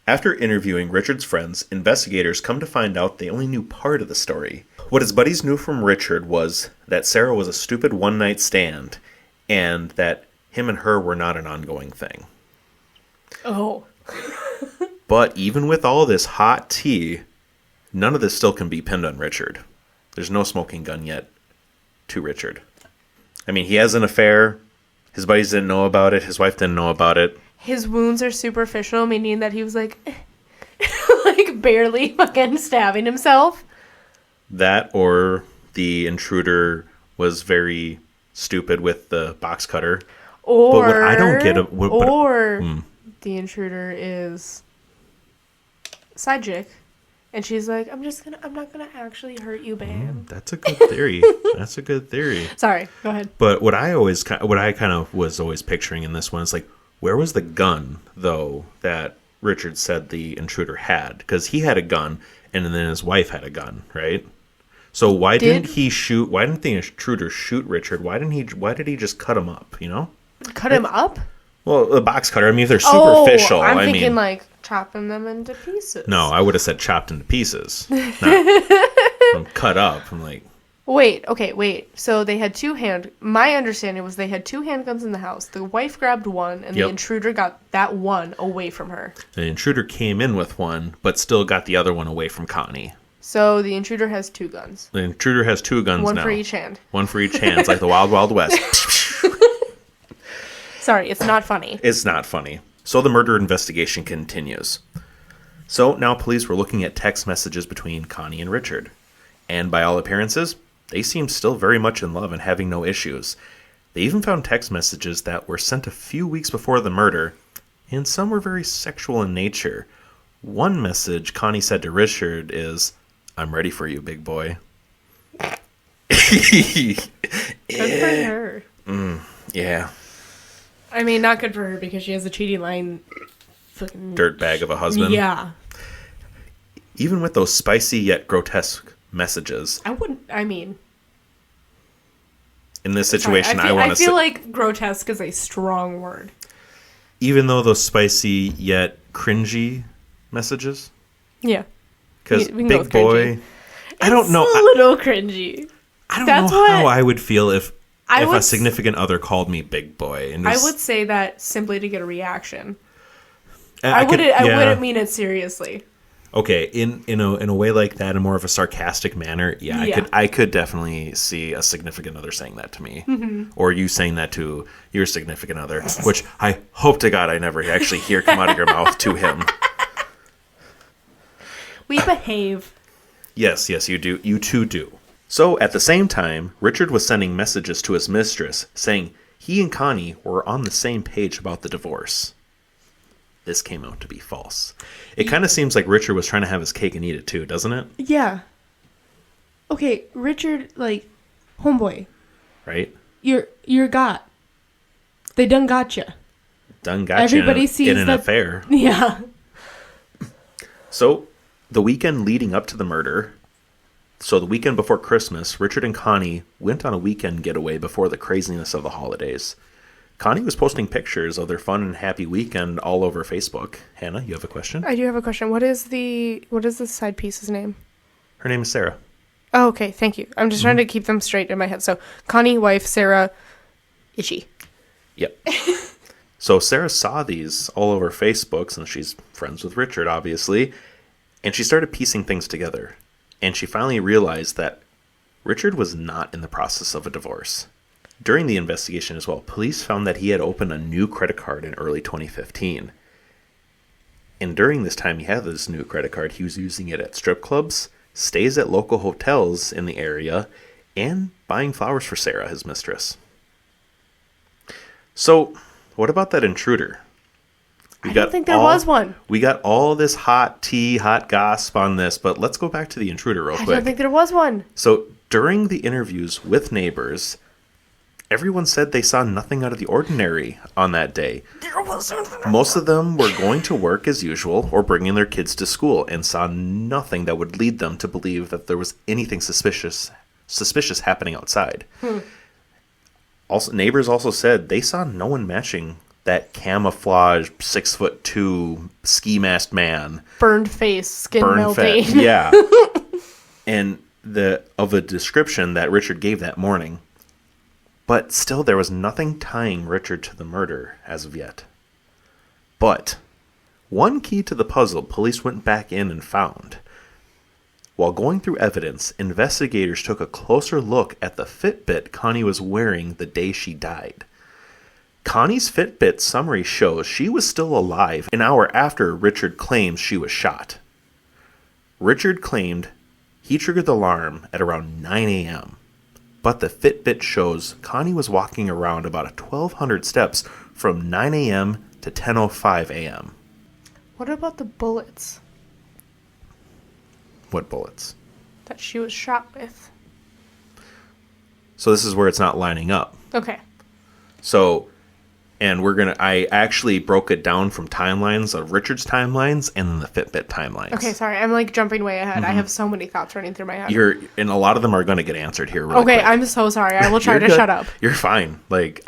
After interviewing Richard's friends, investigators come to find out they only knew part of the story. What his buddies knew from Richard was that Sarah was a stupid one-night stand and that him and her were not an ongoing thing. Oh. But even with all this hot tea, none of this still can be pinned on Richard. There's no smoking gun yet to Richard. I mean, he has an affair. His buddies didn't know about it. His wife didn't know about it. His wounds are superficial, meaning that he was like barely fucking stabbing himself. That or the intruder was very stupid with the box cutter. Or, but what I don't get... the intruder is side chick. And she's like, I'm not gonna actually hurt you, babe. That's a good theory. That's a good theory. Sorry, go ahead. But what I kind of was always picturing in this one is like, where was the gun, though, that Richard said the intruder had? Because he had a gun, and then his wife had a gun, right? So why didn't the intruder shoot Richard? Why did he just cut him up, you know? Cut him up? Well, the box cutter, I mean, if they're superficial. I'm thinking like chopping them into pieces. No, I would have said chopped into pieces. Not cut up. I'm like... Wait. So they had my understanding was they had two handguns in the house. The wife grabbed one, and the intruder got that one away from her. The intruder came in with one, but still got the other one away from Connie. So the intruder has two guns. The intruder has two guns now. One for each hand. One for each hand. It's like the Wild Wild West. Sorry, it's not funny. It's not funny. So the murder investigation continues. So now police were looking at text messages between Connie and Richard. And by all appearances, they seemed still very much in love and having no issues. They even found text messages that were sent a few weeks before the murder, and some were very sexual in nature. One message Connie said to Richard is, "I'm ready for you, big boy." Good for her. Yeah. I mean, not good for her because she has a cheating line. Fucking dirtbag of a husband. Yeah. Even with those spicy yet grotesque messages. In this situation, I feel like grotesque is a strong word. Even though those spicy yet cringy messages? Yeah. Because big boy... I don't know. It's a little cringy. I don't know how I would feel if a significant other called me big boy. And I would say that simply to get a reaction. I wouldn't mean it seriously. Okay, in a way like that, in more of a sarcastic manner, I could definitely see a significant other saying that to me, or you saying that to your significant other, which I hope to God I never actually hear come out of your mouth to him. We behave. Yes, you do. You too do. So, at the same time, Richard was sending messages to his mistress saying he and Connie were on the same page about the divorce. This came out to be false. It kind of seems like Richard was trying to have his cake and eat it too, doesn't it? Yeah. Okay, Richard, like, homeboy. Right? You're got. They done gotcha. Done gotcha. Everybody sees in an that, affair. Yeah. So, the weekend leading up to the murder, so the weekend before Christmas, Richard and Connie went on a weekend getaway before the craziness of the holidays. Connie was posting pictures of their fun and happy weekend all over Facebook. Hannah, you have a question? I do have a question. What is the side piece's name? Her name is Sarah. Oh, okay. Thank you. I'm just trying to keep them straight in my head. So, Connie, wife, Sarah, Ishi. Yep. So Sarah saw these all over Facebook, since she's friends with Richard, obviously, and she started piecing things together. And she finally realized that Richard was not in the process of a divorce. During the investigation as well, police found that he had opened a new credit card in early 2015. And during this time he had this new credit card, he was using it at strip clubs, stays at local hotels in the area, and buying flowers for Sarah, his mistress. So, what about that intruder? I don't think there was one. We got all this hot tea, hot gossip on this, but let's go back to the intruder real quick. I don't think there was one. So, during the interviews with neighbors, everyone said they saw nothing out of the ordinary on that day. Most of them were going to work as usual or bringing their kids to school and saw nothing that would lead them to believe that there was anything suspicious happening outside. Also, neighbors also said they saw no one matching that camouflage 6'2" ski masked man. Burned face, skin melting. Yeah. And of a description that Richard gave that morning. But still, there was nothing tying Richard to the murder as of yet. But one key to the puzzle police went back in and found. While going through evidence, investigators took a closer look at the Fitbit Connie was wearing the day she died. Connie's Fitbit summary shows she was still alive an hour after Richard claims she was shot. Richard claimed he triggered the alarm at around 9 a.m., but the Fitbit shows Connie was walking around about 1,200 steps from 9 a.m. to 10:05 a.m. What about the bullets? What bullets? That she was shot with. So this is where it's not lining up. Okay. So, and I actually broke it down from timelines of Richard's timelines and then the Fitbit timelines. Okay, sorry. I'm like jumping way ahead. I have so many thoughts running through my head. And a lot of them are going to get answered here really Okay, quick. I'm so sorry. I will try to good. shut up. You're fine. Like,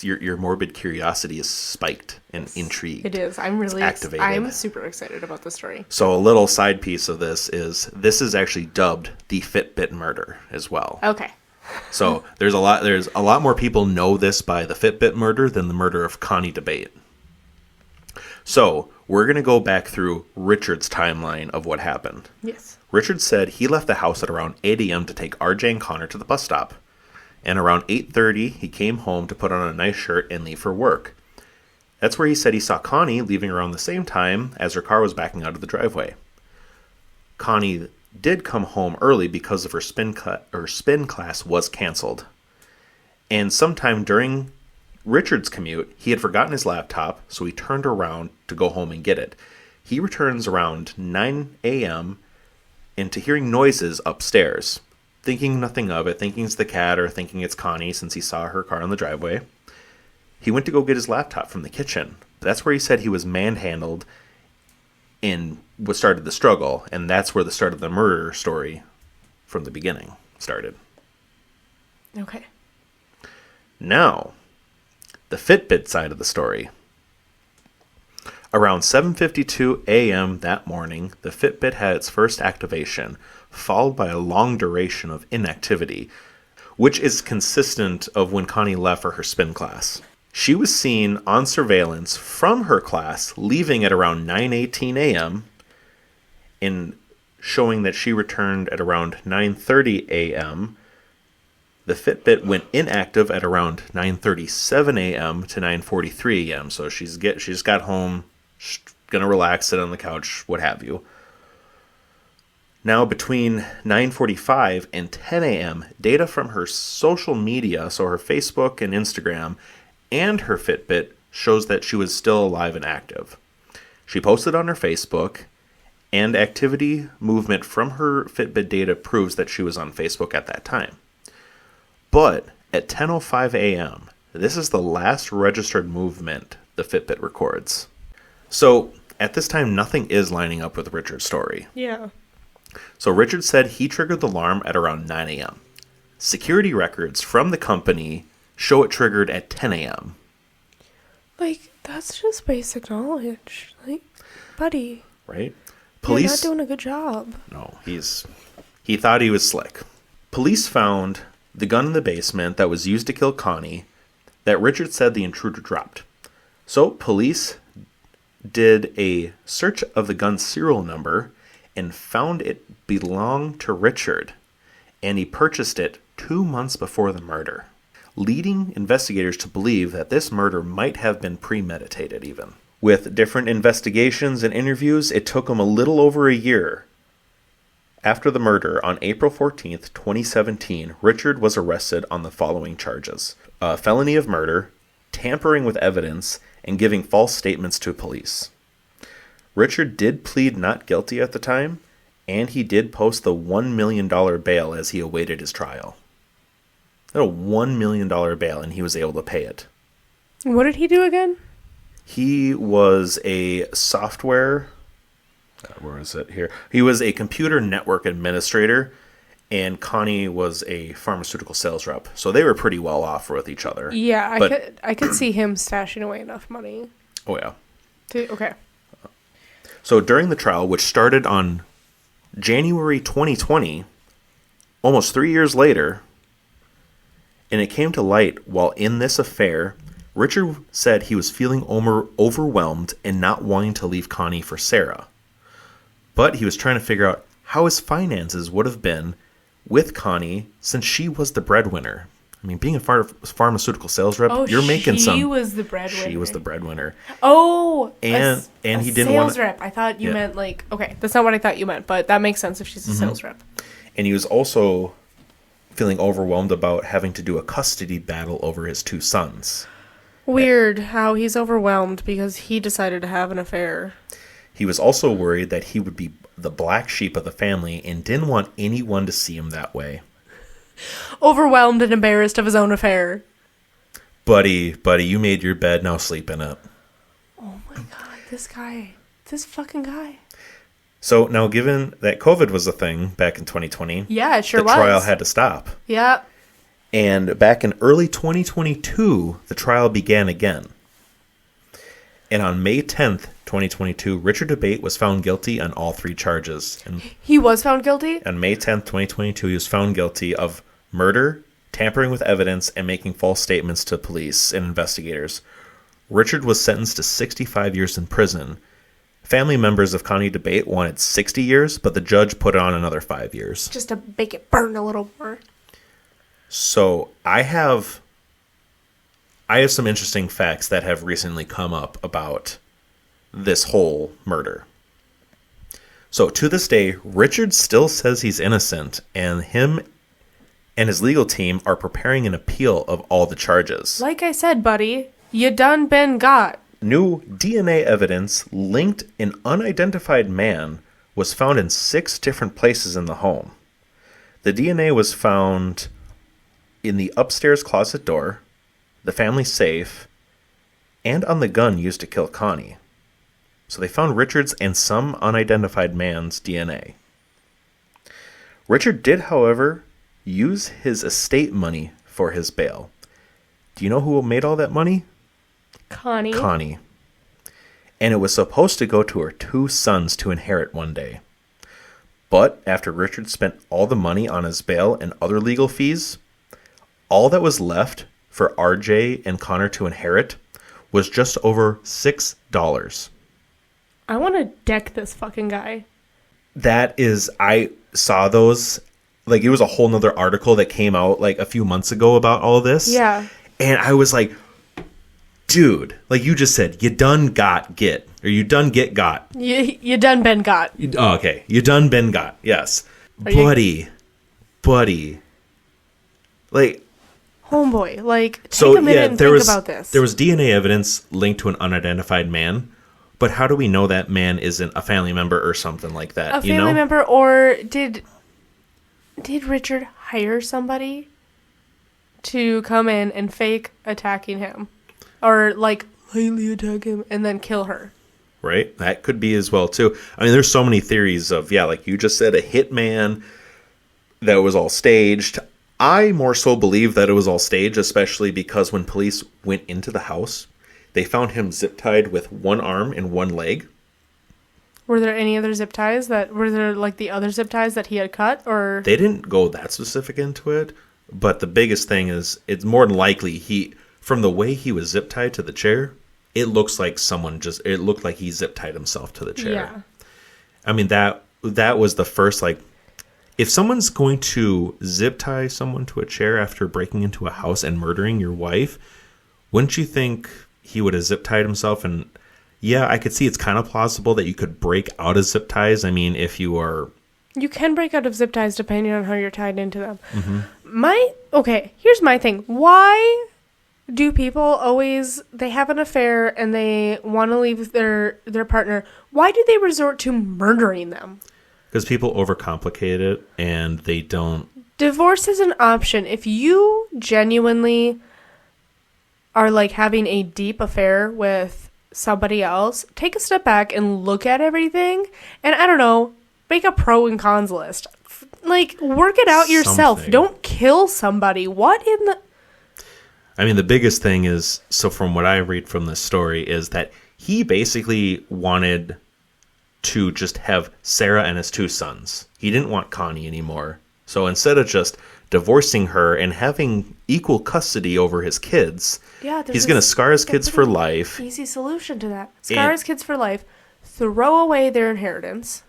your morbid curiosity is spiked and intrigued. It is. I'm really activated. I'm super excited about the story. So a little side piece of this is actually dubbed the Fitbit Murder as well. Okay. So there's a lot more people know this by the Fitbit murder than the murder of Connie Dabate. So we're going to go back through Richard's timeline of what happened. Yes. Richard said he left the house at around 8 a.m. to take RJ and Connor to the bus stop. And around 8:30, he came home to put on a nice shirt and leave for work. That's where he said he saw Connie leaving around the same time as her car was backing out of the driveway. Connie did come home early because of her spin class was canceled. And sometime during Richard's commute, he had forgotten his laptop, so he turned around to go home and get it. He returns around 9 a.m. into hearing noises upstairs, thinking nothing of it, thinking it's the cat or thinking it's Connie since he saw her car in the driveway. He went to go get his laptop from the kitchen. That's where he said he was manhandled and what started the struggle, and that's where the start of the murder story from the beginning started. Okay. Now, the Fitbit side of the story. Around 7:52 a.m. that morning, the Fitbit had its first activation, followed by a long duration of inactivity, which is consistent of when Connie left for her spin class. She was seen on surveillance from her class leaving at around 9:18 a.m. and showing that she returned at around 9:30 a.m. The Fitbit went inactive at around 9:37 a.m. to 9:43 a.m. So she just got home, gonna relax, sit on the couch, what have you. Now, between 9:45 and 10 a.m., data from her social media, so her Facebook and Instagram, and her Fitbit shows that she was still alive and active. She posted on her Facebook, and activity movement from her Fitbit data proves that she was on Facebook at that time. But at 10:05 a.m., this is the last registered movement the Fitbit records. So, at this time, nothing is lining up with Richard's story. Yeah. So Richard said he triggered the alarm at around 9 a.m. Security records from the company show it triggered at 10 a.m. Like, that's just basic knowledge. Like, buddy. Right? You're not doing a good job. No, he thought he was slick. Police found the gun in the basement that was used to kill Connie that Richard said the intruder dropped. So police did a search of the gun's serial number and found it belonged to Richard, and he purchased it 2 months before the murder, leading investigators to believe that this murder might have been premeditated even. With different investigations and interviews, it took him a little over a year. After the murder, on April 14th, 2017, Richard was arrested on the following charges: felony of murder, tampering with evidence, and giving false statements to police. Richard did plead not guilty at the time, and he did post the $1 million bail as he awaited his trial. A $1 million bail, and he was able to pay it. What did he do again? He was a software... where is it here? He was a computer network administrator, and Connie was a pharmaceutical sales rep. So they were pretty well off with each other. Yeah, I could see him stashing away enough money. Oh, yeah. Okay. So during the trial, which started on January 2020, almost 3 years later, and it came to light while in this affair, Richard said he was feeling overwhelmed and not wanting to leave Connie for Sarah. But he was trying to figure out how his finances would have been with Connie since she was the breadwinner. I mean, being a pharmaceutical sales rep, you're making some... She was the breadwinner. She was the breadwinner. Oh! And he didn't want... sales rep. I thought you meant like... Okay, that's not what I thought you meant, but that makes sense if she's a sales rep. And he was also feeling overwhelmed about having to do a custody battle over his 2 sons. Weird how he's overwhelmed because he decided to have an affair. He was also worried that he would be the black sheep of the family and didn't want anyone to see him that way. Overwhelmed and embarrassed of his own affair. Buddy, you made your bed, now sleep in it. Oh my god, this fucking guy. So now, given that COVID was a thing back in 2020, yeah, it sure was. The trial had to stop. Yep. And back in early 2022, the trial began again. And on May 10th, 2022, Richard Dabate was found guilty on all 3 charges. And he was found guilty? On May 10th, 2022, he was found guilty of murder, tampering with evidence, and making false statements to police and investigators. Richard was sentenced to 65 years in prison. Family members of Connie Dabate wanted 60 years, but the judge put on another 5 years. Just to make it burn a little more. So I have some interesting facts that have recently come up about this whole murder. So to this day, Richard still says he's innocent, and him and his legal team are preparing an appeal of all the charges. Like I said, buddy, you done been got. New DNA evidence linked an unidentified man was found in 6 different places in the home. The DNA was found in the upstairs closet door, the family safe, and on the gun used to kill Connie. So they found Richard's and some unidentified man's DNA. Richard did, however, use his estate money for his bail. Do you know who made all that money? Connie. And it was supposed to go to her 2 sons to inherit one day. But after Richard spent all the money on his bail and other legal fees, all that was left for RJ and Connor to inherit was just over $6. I want to deck this fucking guy. That is, I saw those, like, it was a whole nother article that came out like a few months ago about all this. Yeah. And I was like, dude, like you just said, you done got get. Or you done get got. You done been got. Oh, okay. You done been got. Yes. Buddy. Like, homeboy, like, take a minute and think about this. There was DNA evidence linked to an unidentified man, but how do we know that man isn't a family member or something like that? A family member, or did Richard hire somebody to come in and fake attacking him? Or, like, lightly attack him and then kill her? Right? That could be as well, too. I mean, there's so many theories of, like you just said, a hitman that was all staged. I more so believe that it was all staged, especially because when police went into the house, they found him zip-tied with one arm and one leg. Were there any other zip ties were there, like, the other zip ties that he had cut, or? They didn't go that specific into it, but the biggest thing is, it's more than likely from the way he was zip-tied to the chair, it looks like it looked like he zip-tied himself to the chair. Yeah. I mean, that was the first, like, if someone's going to zip-tie someone to a chair after breaking into a house and murdering your wife, wouldn't you think he would have zip-tied himself? And, yeah, I could see it's kind of plausible that you could break out of zip ties. I mean, if you are... You can break out of zip ties depending on how you're tied into them. Mm-hmm. Here's my thing. Why do people always, they have an affair and they want to leave their partner? Why do they resort to murdering them? Because people overcomplicate it and they don't. Divorce is an option. If you genuinely are, like, having a deep affair with somebody else, take a step back and look at everything. And I don't know, make a pro and cons list. Like, work it out yourself. Don't kill somebody. What in the... I mean, the biggest thing is, so from what I read from this story, is that he basically wanted to just have Sarah and his two sons. He didn't want Connie anymore. So instead of just divorcing her and having equal custody over his kids, he's going to scar his kids for life. Easy solution to that. Scar his kids for life. Throw away their inheritance.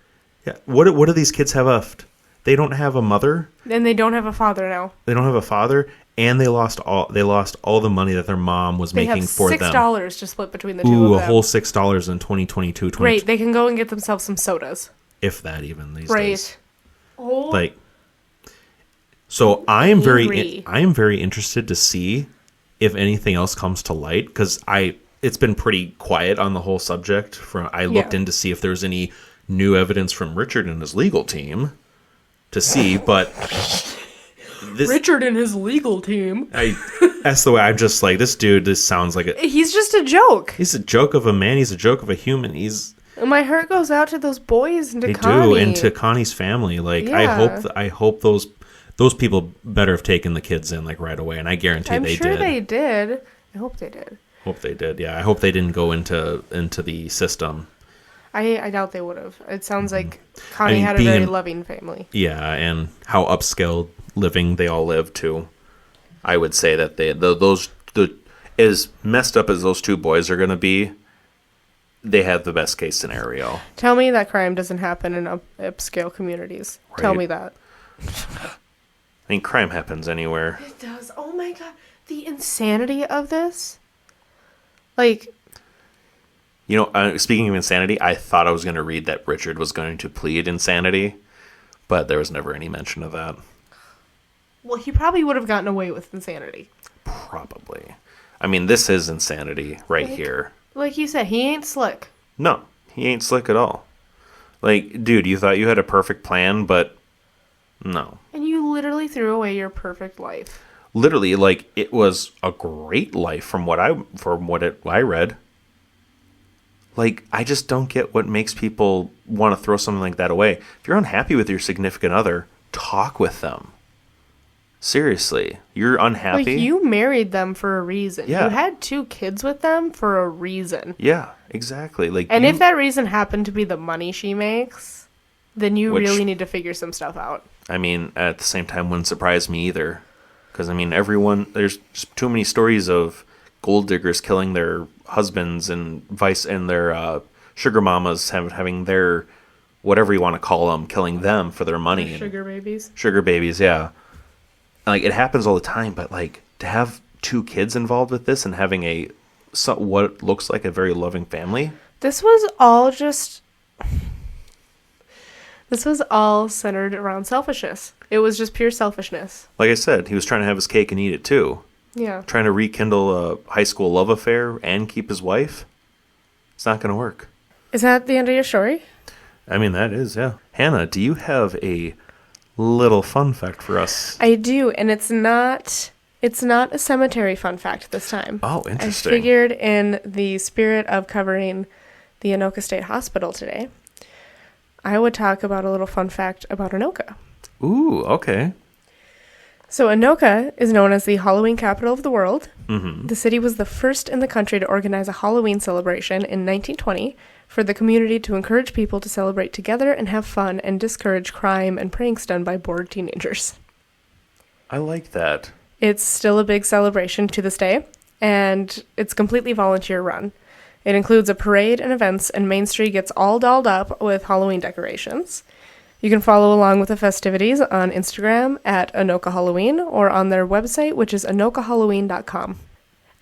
Yeah. What do these kids have left? They don't have a mother. And they don't have a father now. They don't have a father. And they lost all the money that their mom was making for them. They have $6 to split between the two of them. A whole $6 in 2022. Great, they can go and get themselves some sodas. If that even these days. Oh. Like, so I am very interested to see if anything else comes to light, because it's been pretty quiet on the whole subject. I looked in to see if there's any new evidence from Richard and his legal team to see, but Richard and his legal team. That's the way I'm just like, this dude, this sounds like he's just a joke. He's a joke of a man. He's a joke of a human. My heart goes out to those boys and to Connie. They do, and to Connie's family. Like, yeah. I hope those people better have taken the kids in, like, right away, and I guarantee they did. I'm sure they did. I hope they did. Hope they did, yeah. I hope they didn't go into the system. I doubt they would have. It sounds like Connie had a very loving family. Yeah, and how upscale living they all live too. I would say that as messed up as those two boys are going to be, they have the best case scenario. Tell me that crime doesn't happen in upscale communities. Right. Tell me that. I mean, crime happens anywhere. It does. Oh my God. The insanity of this. Like... You know, speaking of insanity, I thought I was going to read that Richard was going to plead insanity, but there was never any mention of that. Well, he probably would have gotten away with insanity. Probably. I mean, this is insanity right here. Like you said, he ain't slick. No, he ain't slick at all. Like, dude, you thought you had a perfect plan, but no. And you literally threw away your perfect life. Literally, like, it was a great life from what I read. Like, I just don't get what makes people want to throw something like that away. If you're unhappy with your significant other, talk with them. Seriously, you're unhappy? Like, you married them for a reason. Yeah. You had 2 kids with them for a reason. Yeah, exactly. Like, and if that reason happened to be the money she makes, then you really need to figure some stuff out. I mean, at the same time, wouldn't surprise me either. Because, I mean, there's just too many stories of gold diggers killing their husbands and their sugar mamas having their, whatever you want to call them, killing them for their money. Sugar babies. Sugar babies, yeah. Like, it happens all the time, but, like, to have 2 kids involved with this and having what looks like a very loving family. This was all just... This was all centered around selfishness. It was just pure selfishness. Like I said, he was trying to have his cake and eat it too. Yeah. Trying to rekindle a high school love affair and keep his wife. It's not going to work. Is that the end of your story? I mean, that is, yeah. Hannah, do you have a little fun fact for us? I do, and it's not a cemetery fun fact this time. Oh, interesting. I figured in the spirit of covering the Anoka State Hospital today, I would talk about a little fun fact about Anoka. Ooh, okay. So Anoka is known as the Halloween capital of the world. Mm-hmm. The city was the first in the country to organize a Halloween celebration in 1920 for the community to encourage people to celebrate together and have fun and discourage crime and pranks done by bored teenagers. I like that. It's still a big celebration to this day, and it's completely volunteer run. It includes a parade and events, and Main Street gets all dolled up with Halloween decorations. You can follow along with the festivities on Instagram at Anoka Halloween or on their website, which is anokahalloween.com.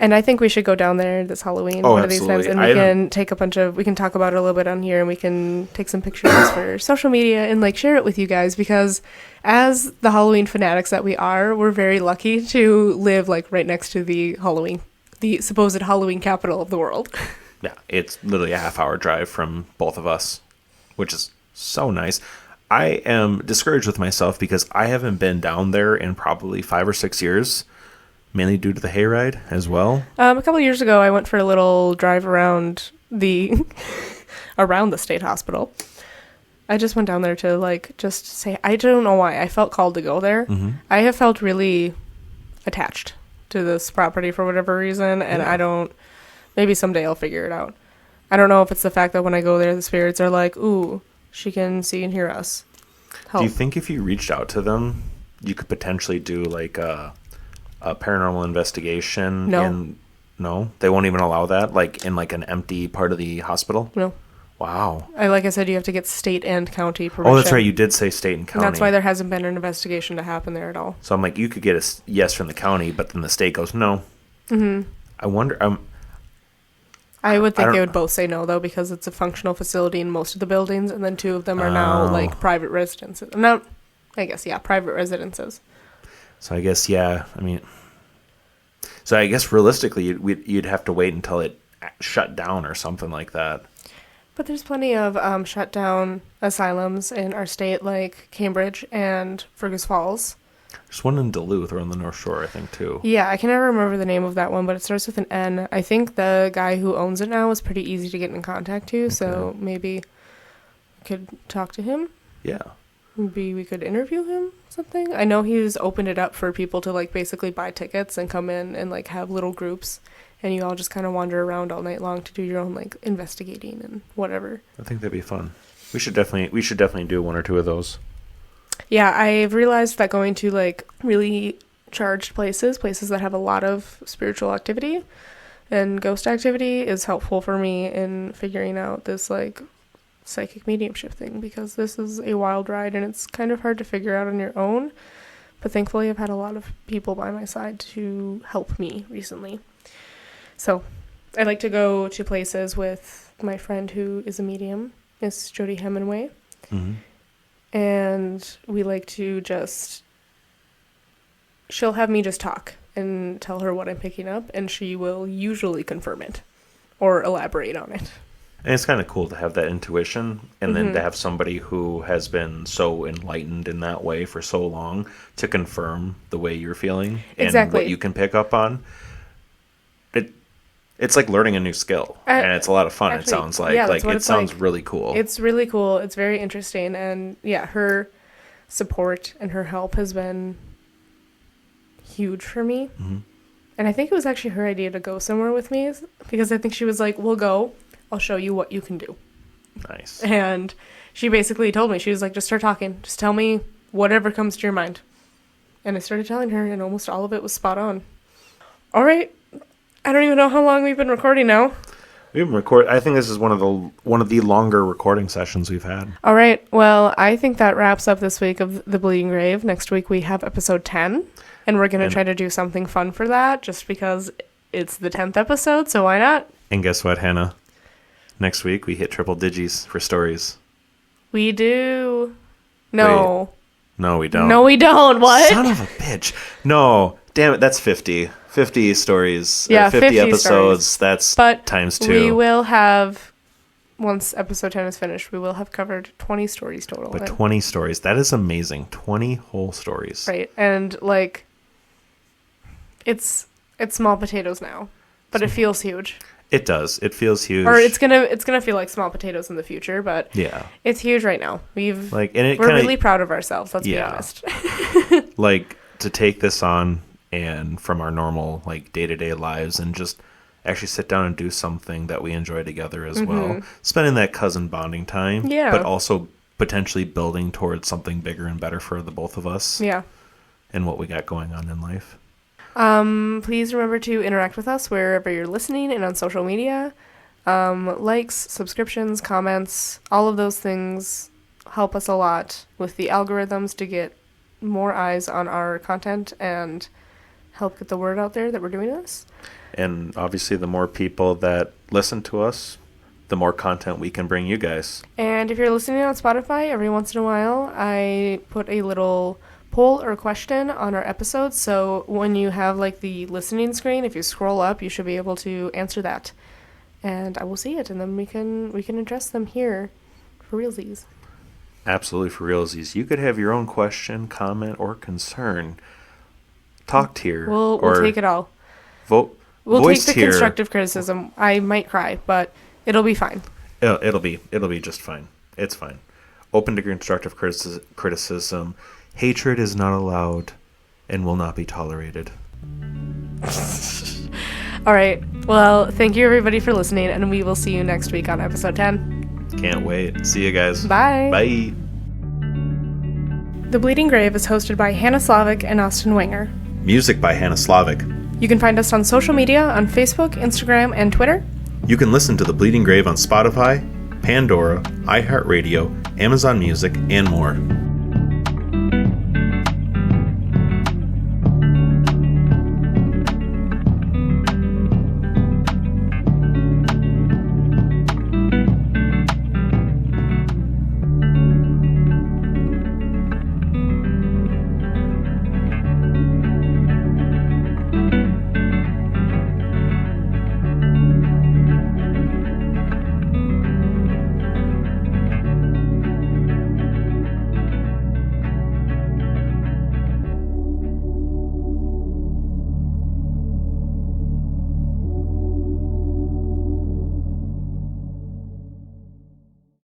And I think we should go down there this Halloween one of these times, and we can take we can talk about it a little bit on here, and we can take some pictures for social media and like share it with you guys, because as the Halloween fanatics that we are, we're very lucky to live like right next to the supposed Halloween capital of the world. Yeah, it's literally a half-hour drive from both of us, which is so nice. I am discouraged with myself because I haven't been down there in probably 5 or 6 years, mainly due to the hayride as well. A couple of years ago, I went for a little drive around around the state hospital. I just went down there to just say, I don't know why. I felt called to go there. Mm-hmm. I have felt really attached to this property for whatever reason, and maybe someday I'll figure it out. I don't know if it's the fact that when I go there, the spirits are like, ooh, she can see and hear us. Help. Do you think if you reached out to them, you could potentially do like a paranormal investigation? No. No? They won't even allow that? Like in like an empty part of the hospital? No. Wow. Like I said, you have to get state and county permission. Oh, that's right. You did say state and county. And that's why there hasn't been an investigation to happen there at all. So I'm like, you could get a yes from the county, but then the state goes, no. Mm-hmm. I wonder... I would think they would both say no, though, because it's a functional facility in most of the buildings, and then 2 of them are now, like, private residences. Private residences. So I guess, yeah, I mean... So I guess, realistically, you'd have to wait until it shut down or something like that. But there's plenty of shut down asylums in our state, like Cambridge and Fergus Falls. There's one in Duluth or on the North Shore, I think, too. Yeah, I can never remember the name of that one, but it starts with an N. I think the guy who owns it now is pretty easy to get in contact to, so maybe we could talk to him. Yeah. Maybe we could interview him, something. I know he's opened it up for people to, like, basically buy tickets and come in and, like, have little groups, and you all just kind of wander around all night long to do your own, like, investigating and whatever. I think that'd be fun. We should definitely do 1 or 2 of those. Yeah, I've realized that going to, like, really charged places that have a lot of spiritual activity and ghost activity is helpful for me in figuring out this, like, psychic mediumship thing, because this is a wild ride and it's kind of hard to figure out on your own. But thankfully, I've had a lot of people by my side to help me recently. So I like to go to places with my friend who is a medium, Miss Jody Hemingway. Mm-hmm. And we like to she'll have me just talk and tell her what I'm picking up, and she will usually confirm it or elaborate on it. And it's kind of cool to have that intuition, and then to have somebody who has been so enlightened in that way for so long to confirm the way you're feeling and what you can pick up on. It's like learning a new skill, and it's a lot of fun. Actually, it sounds like it sounds really cool. It's really cool. It's very interesting, and yeah, her support and her help has been huge for me. Mm-hmm. And I think it was actually her idea to go somewhere with me, because I think she was like, "We'll go. I'll show you what you can do." Nice. And she basically told me, she was like, "Just start talking. Just tell me whatever comes to your mind." And I started telling her, and almost all of it was spot on. All right. I don't even know how long we've been recording now. We've been I think this is one of the longer recording sessions we've had. All right. Well, I think that wraps up this week of The Bleeding Grave. Next week we have episode 10, and we're going to try to do something fun for that, just because it's the 10th episode, so why not? And guess what, Hannah? Next week, we hit triple digits for stories. We do. No. Wait. No, we don't. No, we don't. What? Son of a bitch. No. Damn it, that's 50. 50 stories. Yeah, 50 episodes. Stories. That's but times 2. We will have, once episode 10 is finished, we will have covered 20 stories total. But 20 stories. That is amazing. 20 whole stories. Right. And, like, it's small potatoes now. But it feels huge. It does. It feels huge. Or it's gonna feel like small potatoes in the future, but yeah, it's huge right now. We're really proud of ourselves. Let's be honest. Like to take this on and from our normal like day-to-day lives and just actually sit down and do something that we enjoy together as well. Spending that cousin bonding time, but also potentially building towards something bigger and better for the both of us. Yeah, and what we got going on in life. Please remember to interact with us wherever you're listening and on social media. Likes, subscriptions, comments, all of those things help us a lot with the algorithms to get more eyes on our content and help get the word out there that we're doing this. And obviously the more people that listen to us, the more content we can bring you guys. And if you're listening on Spotify, every once in a while, I put a little poll or question on our episodes, so when you have like the listening screen, if you scroll up, you should be able to answer that, and I will see it, and then we can address them here for realsies. Absolutely, for realsies. You could have your own question, comment, or concern talked here. We'll take it all. We'll take the here. Constructive criticism. I might cry, but it'll be fine. It'll be just fine. It's fine. Open to constructive criticism. Hatred is not allowed and will not be tolerated. All right. Well, thank you everybody for listening, and we will see you next week on episode 10. Can't wait. See you guys. Bye. Bye. The Bleeding Grave is hosted by Hannah Slavic and Austin Wenger. Music by Hannah Slavic. You can find us on social media on Facebook, Instagram, and Twitter. You can listen to The Bleeding Grave on Spotify, Pandora, iHeartRadio, Amazon Music, and more.